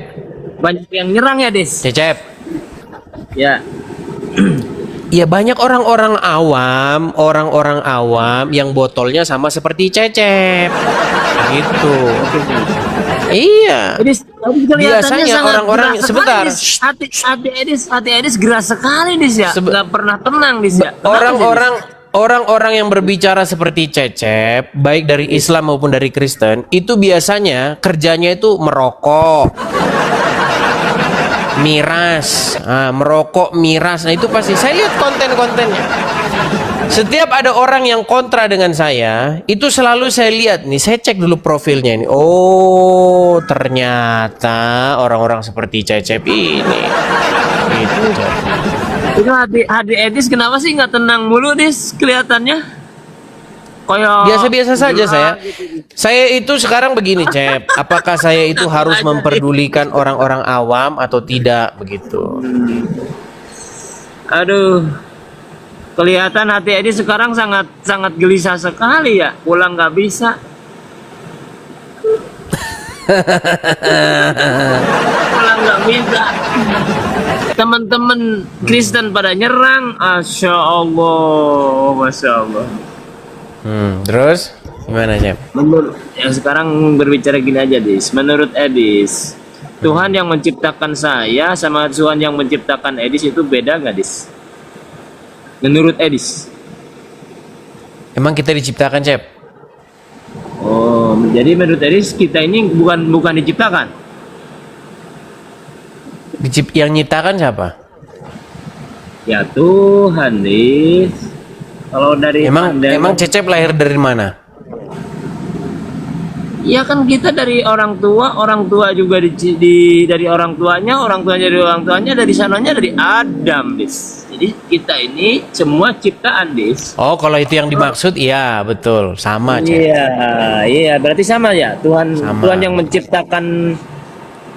Banyak yang nyerang ya, Dis? Cep. Ya. Ya banyak orang-orang awam yang botolnya sama seperti Cecep. Gitu. Iya. Edis, kelihatannya Biasanya sangat orang-orang geras sebentar. sekali, Dis. Hati Edis geras sekali, Dis ya. Nggak pernah tenang, Dis ya. Orang-orang yang berbicara seperti Cecep, baik dari Islam maupun dari Kristen, itu biasanya kerjanya itu merokok, miras, merokok, miras. Nah itu pasti saya lihat konten-kontennya. Setiap ada orang yang kontra dengan saya, itu selalu saya lihat nih, saya cek dulu profilnya ini. Oh, ternyata orang-orang seperti Cecep ini. Itu Cep. Itu hati Edis kenapa sih nggak tenang mulu, Dis? Kelihatannya kayak Biasa-biasa saja saya itu sekarang begini Cep, apakah saya itu harus memperdulikan orang-orang awam atau tidak begitu? Aduh, kelihatan hati Edis sekarang sangat gelisah sekali ya. Pulang nggak bisa. Pulang nggak bisa. Teman-teman Kristen pada nyerang, Masya Allah. Terus gimana Cep? Menurut yang sekarang berbicara gini aja, Dis. Menurut Edis, Tuhan yang menciptakan saya sama Tuhan yang menciptakan Edis itu beda nggak, Dis? Menurut Edis. Emang kita diciptakan Cep? Oh, jadi menurut Edis kita ini bukan diciptakan. Yang nyiptakan siapa? Ya Tuhan, Dis. Kalau dari Emang Cecep lahir dari mana? ya kan kita dari orang tua juga dari orang tuanya dari orang tuanya, dari sananya dari Adam, Dis. Jadi kita ini semua ciptaan, Dis. Oh, kalau itu yang dimaksud, iya betul, sama Cep. Iya, berarti sama ya. Tuhan yang menciptakan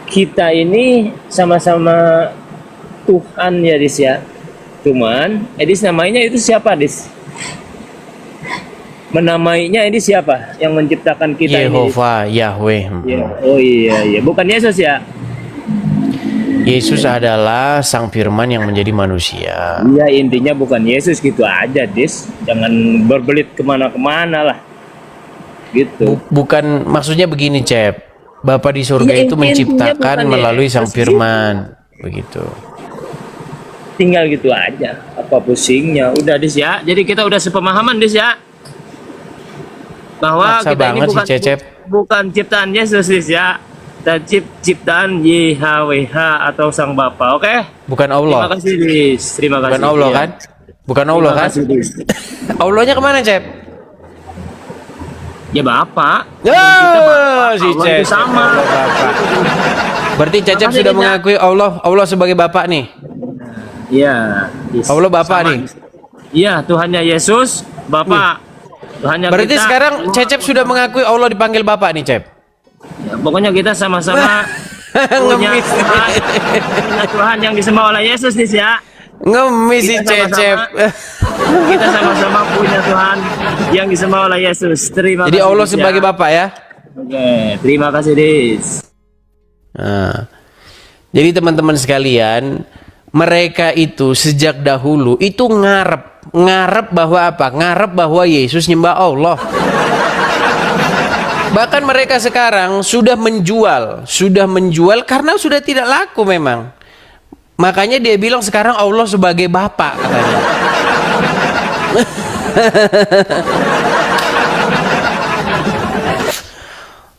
kita ini sama-sama Tuhan ya, Dis ya. Cuman Edis namanya itu siapa, Dis? Menamainya ini siapa yang menciptakan kita Yehova, Yahweh. ini? Oh iya, bukan Yesus ya? Yesus adalah sang firman yang menjadi manusia. Iya, intinya bukan Yesus gitu aja, Dis. Jangan berbelit kemana-kemana lah. Gitu. Bukan, maksudnya begini Cep, Bapa di surga Iya, itu intinya menciptakan bukan melalui sang Yesus firman. Begitu. Tinggal gitu aja. Apa pusingnya? Udah, Dis ya. Jadi kita udah sepemahaman, Dis ya. Bahwa Maksa kita ini banget si Cecep. bukan ciptaan Yesus, Dis ya. ciptaan YHWH atau Sang Bapa. Oke? Bukan Terima Allah. kasih, Dis. Terima kasih. Bukan Allah Iya. kan? Bukan Allah Terima kan? kasih, Dis. Allahnya kemana, Cep? Ya Bapak. Ya, si Allah Cep. itu sama. Bapak. Berarti Cecep Makasih, sudah Dis, ya. mengakui Allah sebagai Bapak nih. Iya. Dis. Allah Bapak Sama. nih. Iya, Tuhannya Yesus, Bapak. Tuhannya Berarti kita. sekarang Cecep sudah mengakui Allah dipanggil Bapak nih, Cep. Ya, pokoknya kita sama-sama punya Ngemis. punya Tuhan yang disembah oleh Yesus nih ya. Ngemis si Kita Cecep. Kita sama-sama punya Tuhan yang disembah oleh Yesus. Terima Jadi kasih. Allah Dis, ya. sebagai Bapak ya. Oke, terima kasih, Dis. Nah, jadi teman-teman sekalian, mereka itu sejak dahulu itu ngarep bahwa apa? Ngarep bahwa Yesus nyembah Allah. Bahkan mereka sekarang sudah menjual karena sudah tidak laku memang. Makanya dia bilang sekarang Allah sebagai Bapak katanya.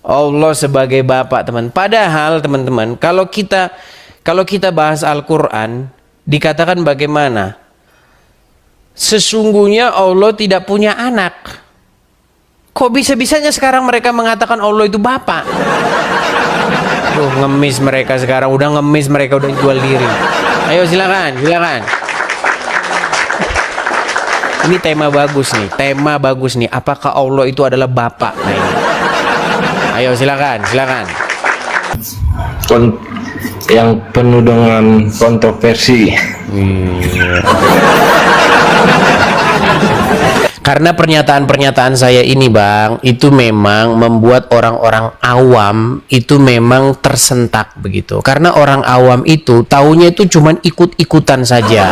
Allah sebagai Bapak, teman. Padahal teman-teman, kalau kita bahas Al-Qur'an, dikatakan bagaimana? Sesungguhnya Allah tidak punya anak. Kok bisa-bisanya sekarang mereka mengatakan Allah itu Bapak? Duh, ngemis mereka sekarang, udah ngemis mereka, udah jual diri. Ayo silakan. Ini tema bagus nih. Apakah Allah itu adalah Bapak? Nah, ini. Ayo silakan. Yang penuh dengan kontroversi. Karena pernyataan-pernyataan saya ini, Bang, itu memang membuat orang-orang awam itu memang tersentak begitu. Karena orang awam itu taunya itu cuman ikut-ikutan saja.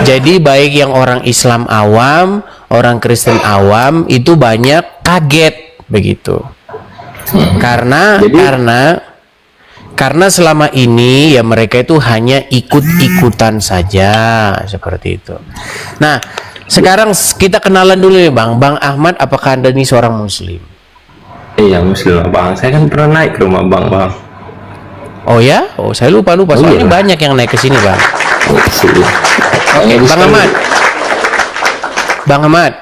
Jadi baik yang orang Islam awam, orang Kristen awam itu banyak kaget begitu. Karena selama ini ya mereka itu hanya ikut-ikutan saja seperti itu. Nah, sekarang kita kenalan dulu ya, Bang. Bang Ahmad, apakah Anda ini seorang muslim? Iya, muslim, Bang. Saya kan pernah naik ke rumah Bang. Oh ya? Oh, saya lupa. Soalnya iya. banyak yang naik ke sini, Bang. Oke, Jadi Bang saya- Ahmad. Bang Ahmad.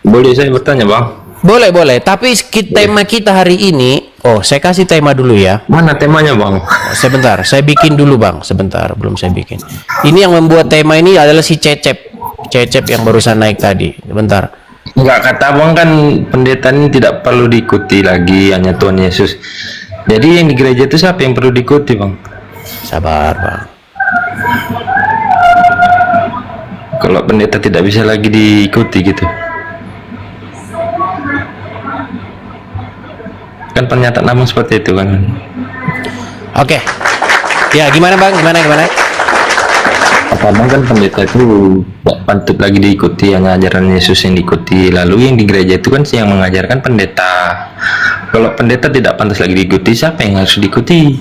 Boleh saya bertanya, Bang? Boleh. Tapi tema kita hari ini, saya kasih tema dulu ya. Mana temanya, Bang? Sebentar, saya bikin dulu, Bang. Sebentar, belum saya bikin. Ini yang membuat tema ini adalah si Cecep yang barusan naik tadi. Sebentar. Enggak, kata Bang kan pendeta ini tidak perlu diikuti lagi, hanya Tuhan Yesus. Jadi yang di gereja itu siapa yang perlu diikuti, Bang? Sabar, Bang. Kalau pendeta tidak bisa lagi diikuti gitu. Kan pernyataan Abang seperti itu kan. Oke. Ya, gimana, Bang? Gimana? Apa Bang kan pendeta itu tidak patut lagi diikuti, hanya ajaran Yesus yang diikuti. Lalu yang di gereja itu kan yang mengajarkan pendeta. Kalau pendeta tidak pantas lagi diikuti, siapa yang harus diikuti?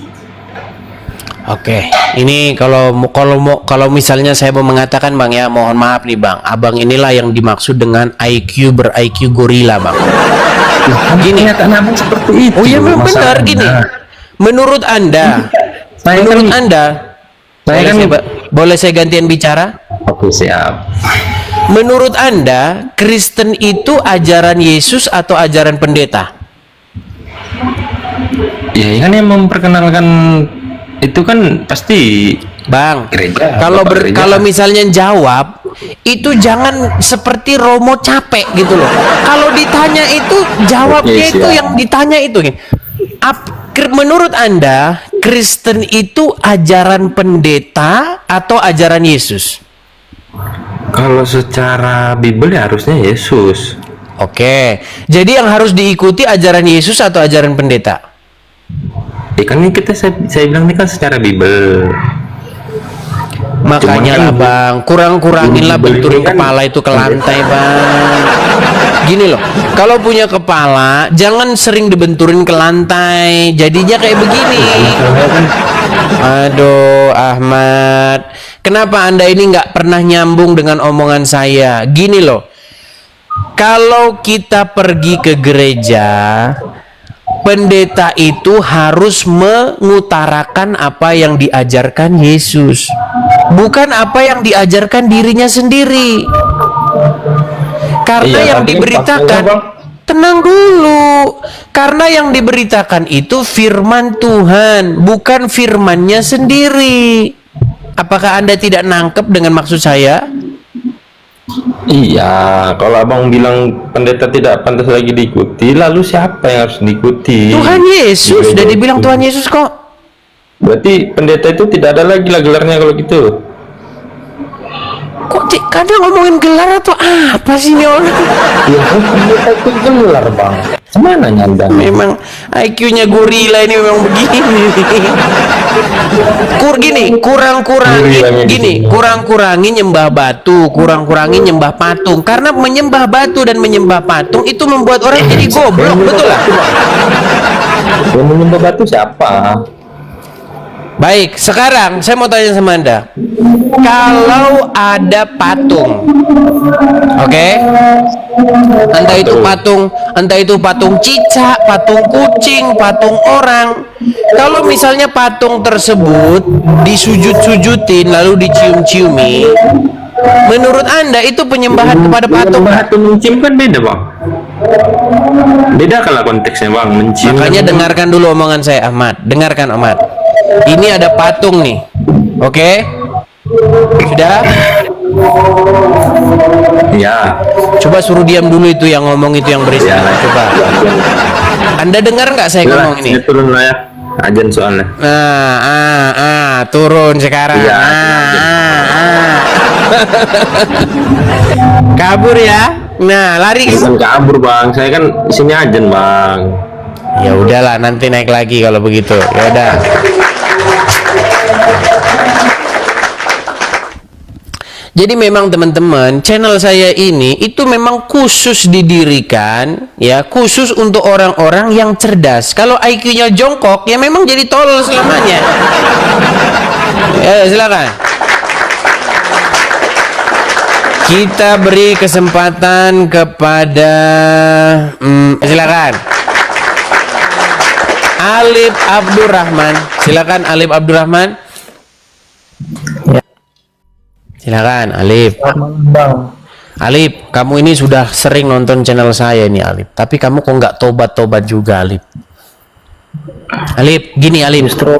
Oke. Ini kalau misalnya saya mau mengatakan, Bang, ya, mohon maaf nih, Bang. Abang inilah yang dimaksud dengan ber-IQ gorila, Bang. Gini, pernyataan Abang seperti itu. Oh iya, benar masalahnya. gini. Menurut Anda, boleh saya gantian bicara? Oke, siap. Menurut Anda, Kristen itu ajaran Yesus atau ajaran pendeta? Ya, kan yang memperkenalkan itu kan pasti Bang, gereja. kalau misalnya jawab itu jangan seperti Romo capek gitu loh. Kalau ditanya itu jawabnya Oke, itu siap. yang ditanya itu. Menurut Anda, Kristen itu ajaran pendeta atau ajaran Yesus? Kalau secara Bible ya harusnya Yesus. Oke, jadi yang harus diikuti ajaran Yesus atau ajaran pendeta? Ya kan ini saya bilang ini kan secara Bible. Makanya lah, Cuman kan Bang, kurang-kurangin lah Bible benturin ini kan kepala itu ke lantai, Bang. Gini loh, kalau punya kepala jangan sering dibenturin ke lantai, jadinya kayak begini. Aduh, Ahmad, kenapa Anda ini nggak pernah nyambung dengan omongan saya? Gini loh, kalau kita pergi ke gereja, pendeta itu harus mengutarakan apa yang diajarkan Yesus, bukan apa yang diajarkan dirinya sendiri. Karena Iya, yang tapi diberitakan, Bang. tenang dulu, karena yang diberitakan itu firman Tuhan, bukan firmannya sendiri. Apakah Anda tidak nangkep dengan maksud saya? Iya, kalau abang bilang pendeta tidak pantas lagi diikuti, lalu siapa yang harus diikuti? Tuhan Yesus, Gereja sudah dibilang itu. Tuhan Yesus kok. Berarti pendeta itu tidak ada lagi lah gelarnya kalau gitu. Kok kadang ngomongin gelar atau apa sih ini orang? Ya kan pendeta itu gelar bang. Kemana nyandang? Memang IQ-nya gorila ini memang begini. Kurang-kurangi nyembah batu, kurang-kurangi nyembah patung. Karena menyembah batu dan menyembah patung itu membuat orang jadi goblok, betul lah. Yang menyembah batu siapa? Baik, sekarang saya mau tanya sama Anda. Kalau ada patung, oke? Entah itu patung cicak, patung kucing, patung orang. Kalau misalnya patung tersebut disujud-sujutin lalu dicium-ciumi, menurut Anda itu penyembahan kepada patung? Patung mencium kan beda bang. Beda kalau konteksnya bang, mencium. Makanya dengarkan dulu omongan saya, Ahmad. Dengarkan, Ahmad. Ini ada patung nih, oke? Sudah? Ya. Coba suruh diam dulu itu yang ngomong itu yang berisik. Ya. Coba. Anda dengar nggak saya ngomong ini? Turun lah ya. Ajan soalnya. Turun sekarang. Iya, Kabur ya. Nah, lari. Bukan kabur bang, saya kan sini ajan bang. Ya udahlah, nanti naik lagi kalau begitu. Ya udah. Jadi memang teman-teman, channel saya ini itu memang khusus didirikan ya, khusus untuk orang-orang yang cerdas. Kalau IQ-nya jongkok ya memang jadi tolol selamanya. Ya, silakan. Kita beri kesempatan kepada silakan. Alif Abdurrahman. Silakan Alif Abdurrahman. Silakan Alif. Alif, kamu ini sudah sering nonton channel saya ini Alif. Tapi kamu kok nggak tobat-tobat juga Alif? Alif, gini Alif. Justru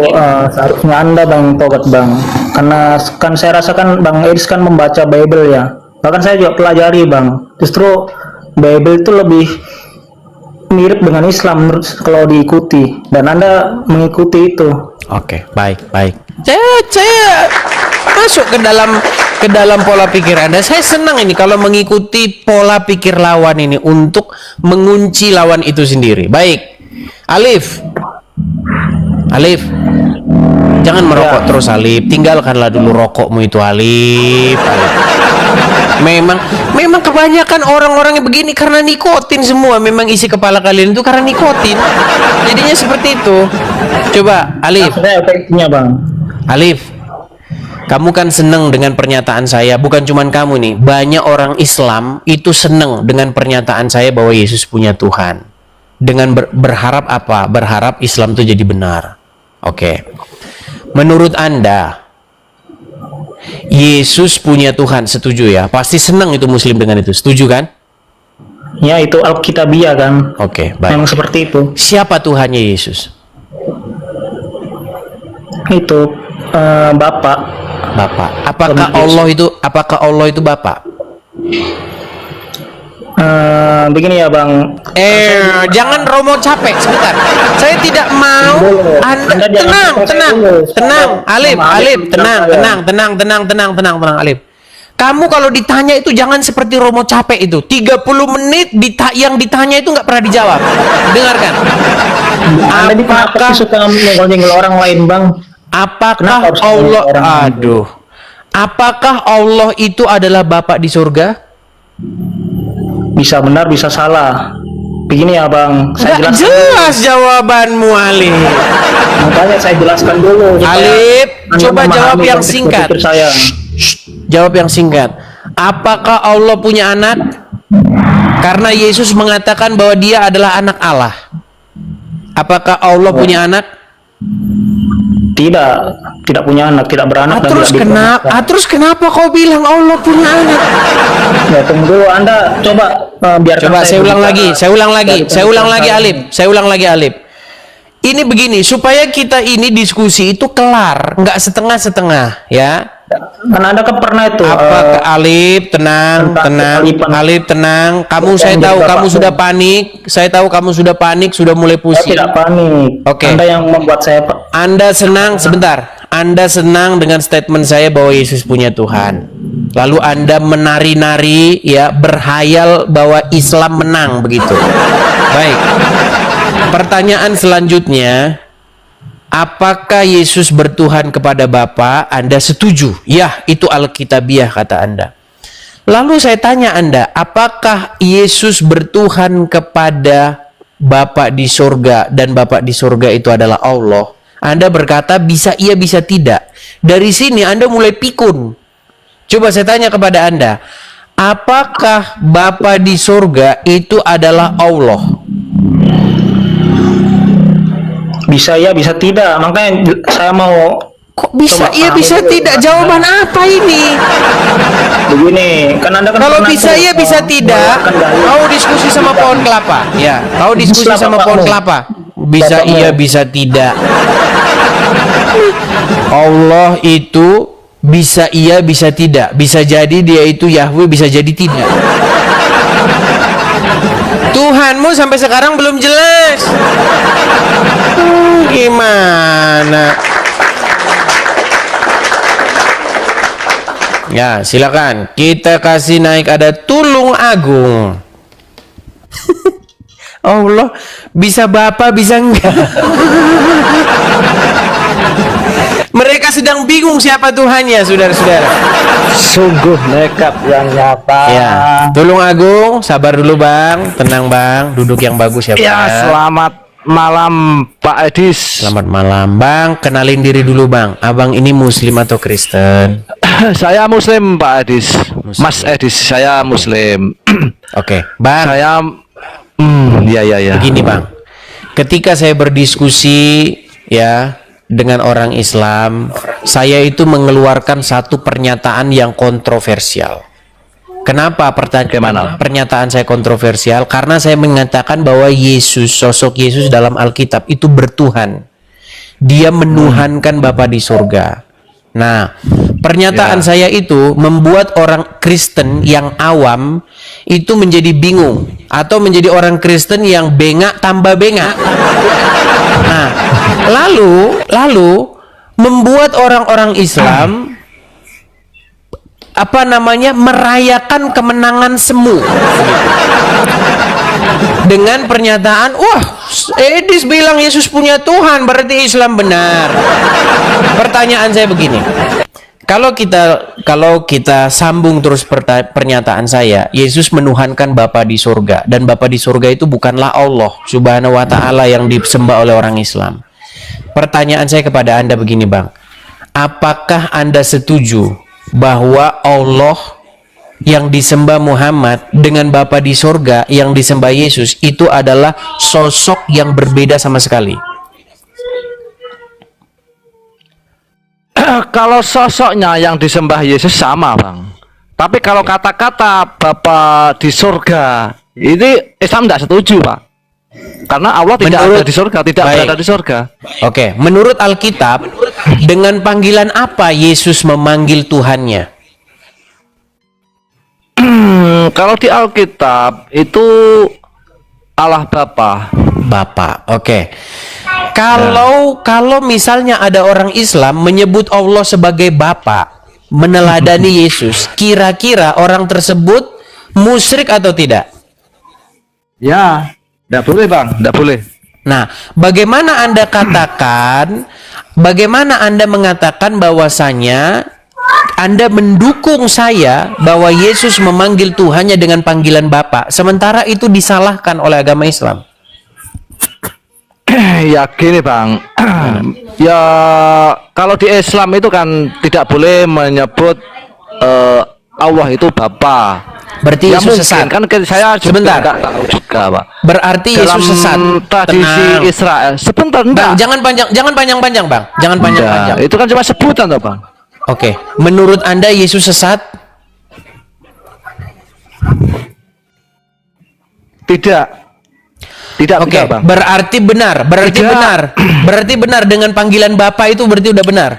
seharusnya Anda bang tobat bang, karena kan saya rasakan bang Edis kan membaca Bible ya, bahkan saya juga pelajari bang. Justru Bible itu lebih mirip dengan Islam menurut kalau diikuti, dan Anda mengikuti itu. Oke, baik. Saya masuk ke dalam pola pikir Anda. Saya senang ini kalau mengikuti pola pikir lawan ini untuk mengunci lawan itu sendiri. Baik, Alif, jangan merokok terus Alif. Tinggalkanlah dulu rokokmu itu Alif. Memang kebanyakan orang-orang yang begini karena nikotin semua. Memang isi kepala kalian itu karena nikotin. Jadinya seperti itu. Coba Alif. Saya efeknya bang. Alif, kamu kan seneng dengan pernyataan saya. Bukan cuman kamu nih, banyak orang Islam itu seneng dengan pernyataan saya bahwa Yesus punya Tuhan. Dengan berharap apa? Berharap Islam itu jadi benar. Oke. Menurut Anda, Yesus punya Tuhan, setuju ya? Pasti seneng itu Muslim dengan itu, setuju kan? Ya itu Alkitabiah kan. Oke, baik. Memang seperti itu. Siapa Tuhannya Yesus? Itu Bapak. Apakah Allah itu Bapak? Begini ya bang. Jangan Romo capek sebentar. Saya tidak mau Anda tenang. Alif, tenang Alif. Kamu kalau ditanya itu jangan seperti Romo capek itu. 30 menit yang ditanya itu nggak pernah dijawab. Dengarkan. Apakah suka mengonjol orang lain bang? Apakah Allah Apakah Allah itu adalah Bapak di surga? Bisa benar, bisa salah. Begini ya bang, saya Nggak jelaskan. jelas jawabanmu Alif. Makanya saya jelaskan dulu. Alif, coba jawab yang singkat. Saya. Jawab yang singkat. Apakah Allah punya anak? Karena Yesus mengatakan bahwa dia adalah anak Allah. Apakah Allah punya anak? Tidak punya anak, tidak beranak dan Terus tidak kenapa? diperanakan. Terus kenapa kau bilang Allah punya anak? Ya, tunggu dulu, Anda coba biarkan Coba saya ulang berbicara lagi, saya ulang lagi, dari saya ulang pemikiran lagi saya. Alip, saya ulang lagi Alip. Ini begini, supaya kita ini diskusi itu kelar, nggak setengah-setengah, ya. Kan Anda kan pernah itu Apa Alip, tenang, tentang tenang, kearifan. Alip tenang. Kamu Yang saya tahu jadi kamu Bapak sudah pun. panik, saya tahu kamu sudah panik, sudah mulai saya pusing. tidak panik. Oke. Anda yang membuat saya Anda senang sebentar. Anda senang dengan statement saya bahwa Yesus punya Tuhan. Lalu Anda menari-nari ya, berhayal bahwa Islam menang begitu. Baik. Pertanyaan selanjutnya, apakah Yesus bertuhan kepada Bapa? Anda setuju? Ya, itu Alkitabiah kata Anda. Lalu saya tanya Anda, apakah Yesus bertuhan kepada Bapa di surga dan Bapa di surga itu adalah Allah? Anda berkata bisa iya bisa tidak. Dari sini Anda mulai pikun. Coba saya tanya kepada Anda, apakah Bapa di surga itu adalah Allah? bisa ya, bisa tidak. Makanya saya mau Kok bisa coba iya pahami bisa dulu, tidak? Anda. Jawaban apa ini? Begini, kan Anda kan Kalau pernah bisa tuh, iya bisa tidak, mengeluarkan dalil. kau diskusi sama pohon kelapa. Ya, kau diskusi Bisa, sama Bapakmu. pohon kelapa. Bisa Bapakmu. iya bisa tidak. Allah itu bisa iya bisa tidak. Bisa jadi dia itu Yahweh, bisa jadi tidak. Tuhanmu sampai sekarang belum jelas. Gimana? Ya, silakan. Kita kasih naik ada Tulung Agung. Allah, bisa Bapak, bisa enggak? Mereka sedang bingung siapa Tuhannya, saudara-saudara. Sungguh nekat yang nyata. Ya, Tulung Agung, sabar dulu Bang, tenang Bang, duduk yang bagus ya Pak. Ya, selamat malam Pak Edis. Selamat malam Bang, kenalin diri dulu Bang. Abang ini Muslim atau Kristen? Saya Muslim Pak Edis. Muslim. Mas Edis, saya Muslim. Oke, Bang. Saya ya. Begini Bang, ketika saya berdiskusi ya dengan orang Islam, saya itu mengeluarkan satu pernyataan yang kontroversial. Kenapa pernyataan saya kontroversial? Karena saya mengatakan bahwa Yesus, sosok Yesus dalam Alkitab itu bertuhan. Dia menuhankan Bapa di surga. Nah, pernyataan saya itu membuat orang Kristen yang awam itu menjadi bingung, atau menjadi orang Kristen yang bengak tambah bengak. Nah, lalu membuat orang-orang Islam merayakan kemenangan semu dengan pernyataan, wah, Edis bilang Yesus punya Tuhan, berarti Islam benar. Pertanyaan saya begini, kalau kita sambung terus pernyataan saya, Yesus menuhankan Bapa di surga, dan Bapa di surga itu bukanlah Allah Subhanahu wa taala yang disembah oleh orang Islam. Pertanyaan saya kepada Anda begini Bang, apakah Anda setuju bahwa Allah yang disembah Muhammad dengan Bapa di surga yang disembah Yesus itu adalah sosok yang berbeda sama sekali? Kalau sosoknya yang disembah Yesus sama Bang. Tapi kalau kata-kata Bapa di surga, ini Islam tidak setuju Pak. Karena Allah tidak ada di surga, tidak Baik. berada di surga. Oke, menurut Alkitab, dengan panggilan apa Yesus memanggil Tuhannya? Kalau di Alkitab itu Allah Bapa. Bapa. Oke. Kalau misalnya ada orang Islam menyebut Allah sebagai Bapa, meneladani Yesus, kira-kira orang tersebut musyrik atau tidak? Ya, tidak boleh Bang, tidak boleh. Nah, bagaimana Anda mengatakan bahwasanya Anda mendukung saya bahwa Yesus memanggil Tuhannya dengan panggilan Bapa, sementara itu disalahkan oleh agama Islam? Ya gini Bang, ya kalau di Islam itu kan tidak boleh menyebut Allah itu Bapa. Berarti Ya Yesus mungkin sesat. kan saya juga Sebentar. nggak tahu juga, Pak. Berarti Dalam Yesus sesat. tradisi Tenang. Israel. Sebentar Bang, enggak. jangan panjang-panjang, Bang. Jangan panjang-panjang. Enggak, itu kan cuma sebutan toh, Bang. Oke, menurut Anda Yesus sesat? Tidak. Tidak Oke, benar, Bang. berarti benar. Berarti Tidak. benar. Berarti benar dengan panggilan Bapa itu berarti udah benar.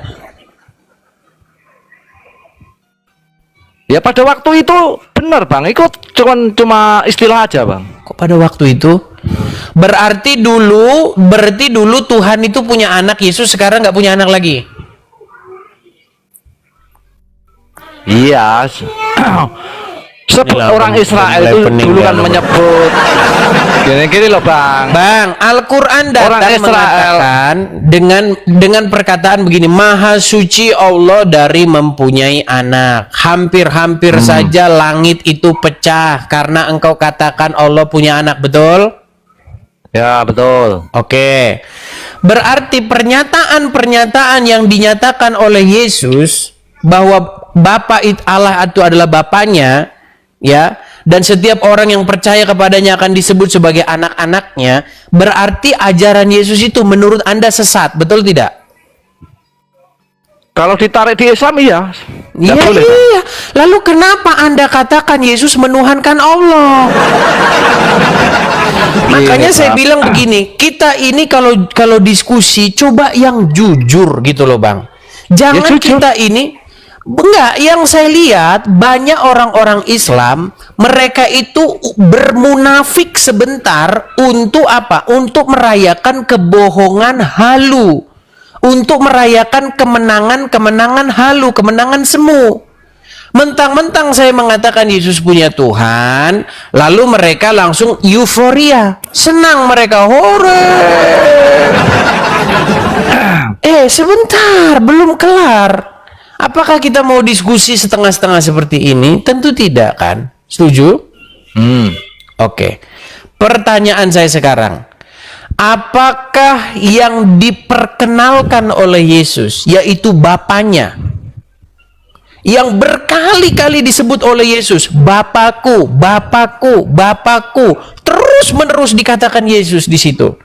Ya pada waktu itu benar, Bang. Itu cuma istilah aja, Bang. Kok pada waktu itu? Berarti dulu Tuhan itu punya anak, Yesus sekarang nggak punya anak lagi. Iya. Inilah Orang Israel mulai itu pening dulu dia kan loh. menyebut gini-gini loh, Bang. Bang, Al-Quran Orang datang Israel. mengatakan dengan perkataan begini, Maha suci Allah dari mempunyai anak. Hampir-hampir saja langit itu pecah karena engkau katakan Allah punya anak, betul? Ya, betul. Oke. Berarti pernyataan-pernyataan yang dinyatakan oleh Yesus bahwa Bapa Allah itu adalah Bapanya, ya, dan setiap orang yang percaya kepadanya akan disebut sebagai anak-anaknya, berarti ajaran Yesus itu menurut Anda sesat, betul tidak? Kalau ditarik di Islam, iya. Iya, Nggak boleh, Bang. iya. Lalu kenapa Anda katakan Yesus menuhankan Allah? Makanya saya Pak. bilang begini, kita ini kalau diskusi coba yang jujur gitu loh, Bang. Jangan Ya, jujur. kita ini enggak, yang saya lihat banyak orang-orang Islam mereka itu bermunafik sebentar untuk apa? Untuk merayakan kebohongan halu. Untuk merayakan kemenangan halu, kemenangan semu. Mentang-mentang saya mengatakan Yesus punya Tuhan, lalu mereka langsung euforia, senang mereka, hore. Sebentar, belum kelar. Apakah kita mau diskusi setengah-setengah seperti ini? Tentu tidak, kan? Setuju? Oke. Pertanyaan saya sekarang, apakah yang diperkenalkan oleh Yesus, yaitu Bapanya, yang berkali-kali disebut oleh Yesus, Bapakku, Bapakku, Bapakku, terus menerus dikatakan Yesus di situ.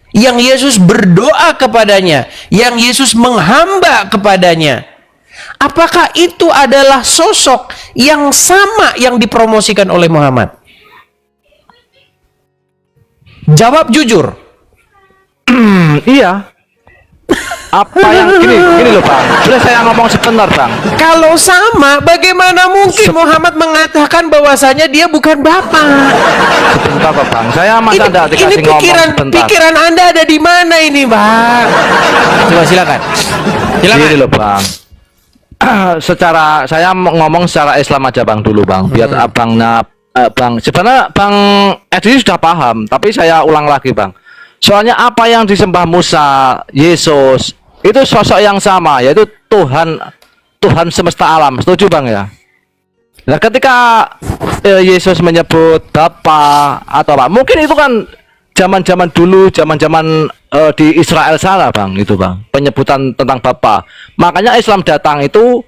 Yang Yesus berdoa kepadanya, yang Yesus menghamba kepadanya. Apakah itu adalah sosok yang sama yang dipromosikan oleh Muhammad? Jawab jujur. Iya. Apa yang gini loh, Bang. Boleh saya ngomong sebentar, Bang? Kalau sama, bagaimana mungkin Muhammad mengatakan bahwasanya dia bukan Bapa? Sebentar, Pak, Bang. Saya masa Ini enggak dikasih ngomong sebentar. pikiran Anda ada di mana ini, Bang? Coba silakan. Gini loh, Bang. Saya ngomong secara Islam aja, Bang, dulu, Bang. Biar abangnya Bang, sebenarnya Bang Edi sudah paham, tapi saya ulang lagi, Bang. Soalnya apa yang disembah Musa, Yesus, itu sosok yang sama, yaitu Tuhan semesta alam. Setuju, Bang, ya? Nah, ketika Yesus menyebut Bapa atau apa, mungkin itu kan zaman-zaman dulu, zaman-zaman di Israel sana, Bang, itu, Bang, penyebutan tentang Bapa. Makanya Islam datang itu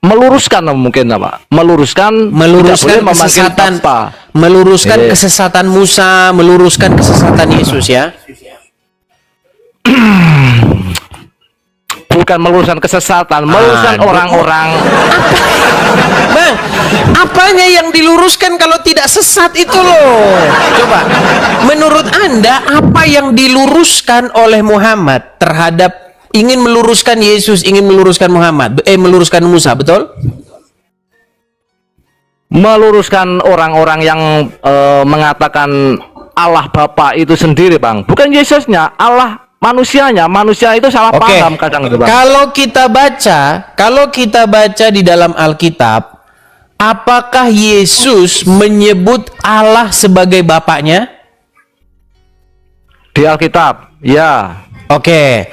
meluruskan, mungkin apa? Meluruskan kesesatan, meluruskan kesesatan Musa, meluruskan kesesatan Yesus, ya. Bukan meluruskan kesesatan, meluruskan orang-orang. Bang, apanya yang diluruskan kalau tidak sesat itu loh? Coba, menurut Anda apa yang diluruskan oleh Muhammad terhadap ingin meluruskan Yesus, ingin meluruskan Muhammad, meluruskan Musa, betul? Meluruskan orang-orang yang mengatakan Allah Bapa itu sendiri, Bang. Bukan Yesusnya, Allah manusianya. Manusia itu salah paham kadang itu, Bang. Kalau kita baca di dalam Alkitab, apakah Yesus menyebut Allah sebagai Bapaknya? Di Alkitab, ya. Oke.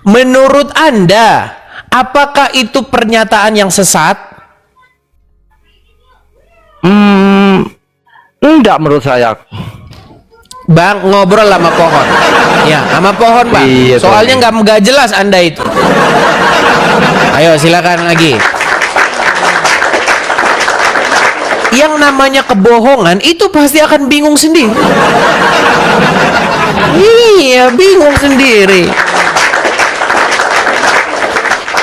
Menurut Anda, apakah itu pernyataan yang sesat? Enggak menurut saya. Bang, ngobrol sama pohon. Ya, sama pohon, Bang. Iya, soalnya nggak jelas Anda itu. Ayo, silakan lagi. yang namanya kebohongan itu pasti akan bingung sendiri. Iya, bingung sendiri.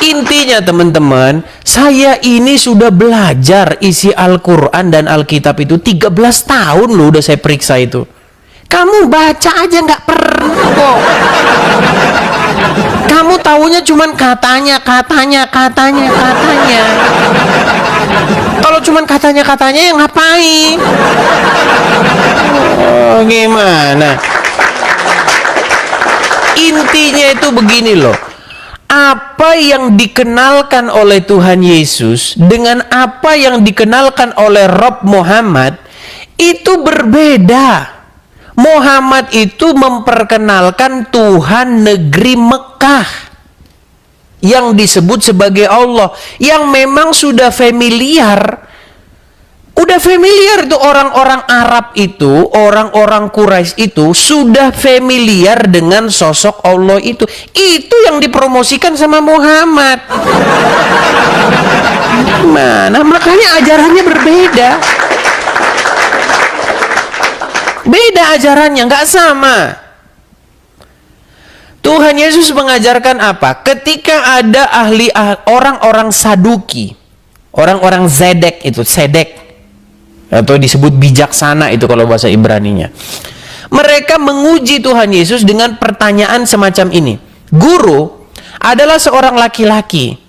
Intinya teman-teman, saya ini sudah belajar isi Al-Quran dan Alkitab itu 13 tahun loh udah saya periksa itu. Kamu baca aja nggak pernah kok. Kamu taunya cuman katanya. Kalau cuman katanya ya ngapain? Oh, gimana? Intinya itu begini loh. Apa yang dikenalkan oleh Tuhan Yesus dengan apa yang dikenalkan oleh Rob Muhammad itu berbeda. Muhammad itu memperkenalkan Tuhan negeri Mekah yang disebut sebagai Allah, yang memang sudah familiar. Udah familiar itu orang-orang Arab itu, orang-orang Quraisy itu sudah familiar dengan sosok Allah itu. Itu yang dipromosikan sama Muhammad. Gimana? Makanya ajarannya berbeda. Beda ajarannya, nggak sama. Tuhan Yesus mengajarkan apa? Ketika ada orang-orang Saduki, orang-orang Zedek itu, Sedek, atau disebut bijaksana itu kalau bahasa Ibraninya. Mereka menguji Tuhan Yesus dengan pertanyaan semacam ini. Guru adalah seorang laki-laki.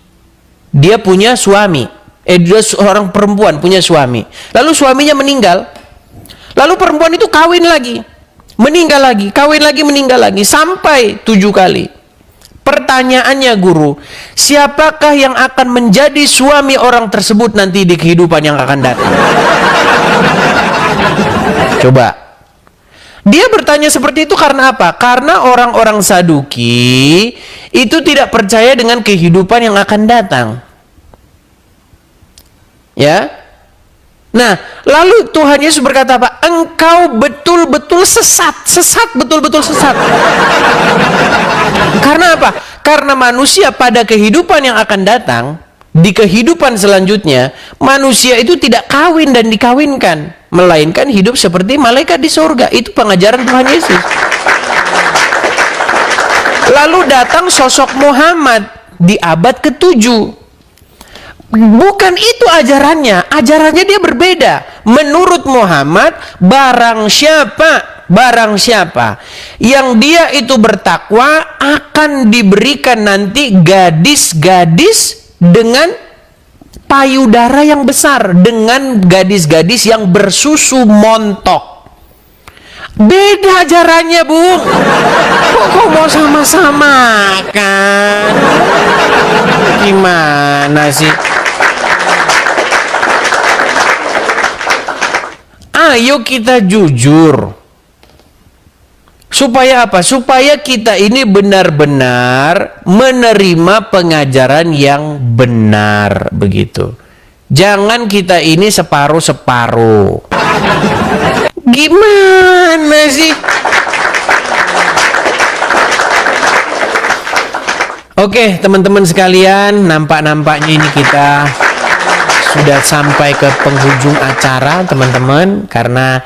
Dia punya suami. Dia seorang perempuan punya suami. Lalu suaminya meninggal. Lalu perempuan itu kawin lagi. Meninggal lagi, kawin lagi, meninggal lagi. Sampai 7 kali. Pertanyaannya guru, siapakah yang akan menjadi suami orang tersebut nanti di kehidupan yang akan datang? Coba. Dia bertanya seperti itu karena apa? Karena orang-orang Saduki itu tidak percaya dengan kehidupan yang akan datang. Ya. Nah, lalu Tuhan Yesus berkata apa? Engkau betul-betul sesat. Betul-betul sesat. Karena apa? Karena manusia pada kehidupan yang akan datang, di kehidupan selanjutnya, manusia itu tidak kawin dan dikawinkan, melainkan hidup seperti malaikat di surga. Itu pengajaran Tuhan Yesus. Lalu datang sosok Muhammad di abad ke-7. Bukan itu ajarannya. Ajarannya dia berbeda. Menurut Muhammad, barang siapa yang dia itu bertakwa akan diberikan nanti gadis-gadis dengan payudara yang besar, dengan gadis-gadis yang bersusu montok. Beda ajarannya, Bung. Kok mau sama-sama kan? Gimana sih? Ayo kita jujur. Supaya apa? Supaya kita ini benar-benar menerima pengajaran yang benar, begitu. Jangan kita ini separuh-separuh. Gimana sih? Oke, teman-teman sekalian, nampaknya ini kita sudah sampai ke penghujung acara, teman-teman, karena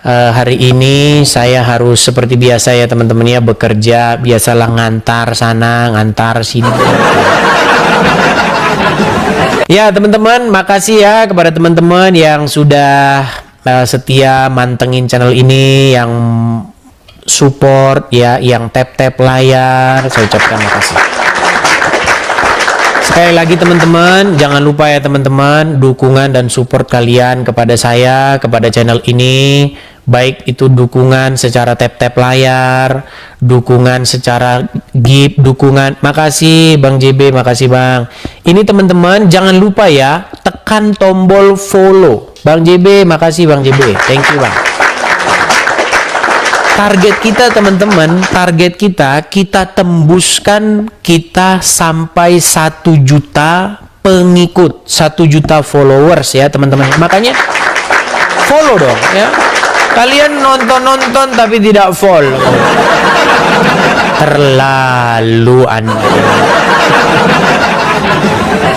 hari ini saya harus seperti biasa ya teman-teman ya, bekerja, biasalah ngantar sana, ngantar sini. Ya teman-teman, makasih ya kepada teman-teman yang sudah setia mantengin channel ini, yang support ya, yang tap-tap layar, saya ucapkan makasih. Sekali lagi teman-teman, jangan lupa ya teman-teman, dukungan dan support kalian kepada saya, kepada channel ini, baik itu dukungan secara tap-tap layar, dukungan secara gift, dukungan. Makasih Bang JB, makasih Bang. Ini teman-teman, jangan lupa ya, tekan tombol follow. Bang JB, makasih Bang JB, thank you Bang. Target kita teman-teman, target kita tembuskan, kita sampai 1 juta pengikut, 1 juta followers ya teman-teman. Makanya follow dong ya. Kalian nonton tapi tidak follow, terlalu Anda.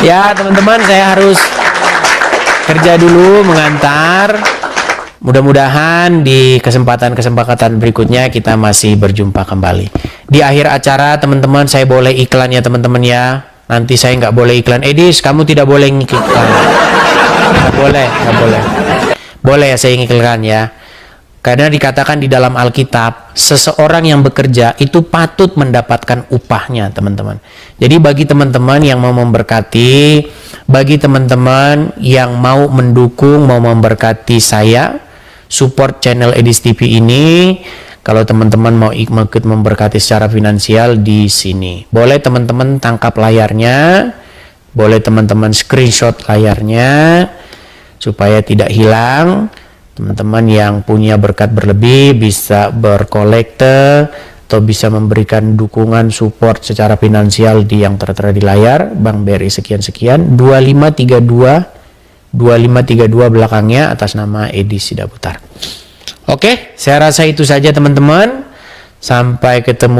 Ya teman-teman, saya harus kerja dulu mengantar. Mudah-mudahan di kesempatan-kesempatan berikutnya kita masih berjumpa kembali. Di akhir acara teman-teman saya boleh iklan ya teman-teman ya. Nanti saya nggak boleh iklan. Edis, kamu tidak boleh ngiklan. Nggak boleh. Boleh ya saya ngiklan ya. Karena dikatakan di dalam Alkitab, seseorang yang bekerja itu patut mendapatkan upahnya, teman-teman. Jadi bagi teman-teman yang mau memberkati, bagi teman-teman yang mau mendukung, mau memberkati saya, support channel Edis TV ini, kalau teman-teman mau ikut memberkati secara finansial di sini. Boleh teman-teman tangkap layarnya, boleh teman-teman screenshot layarnya, supaya tidak hilang. Teman-teman yang punya berkat berlebih bisa berkolekte atau bisa memberikan dukungan support secara finansial di yang tertera di layar. Bank BRI sekian-sekian 2532 belakangnya atas nama Edi Sidaputar. Oke, saya rasa itu saja teman-teman. Sampai ketemu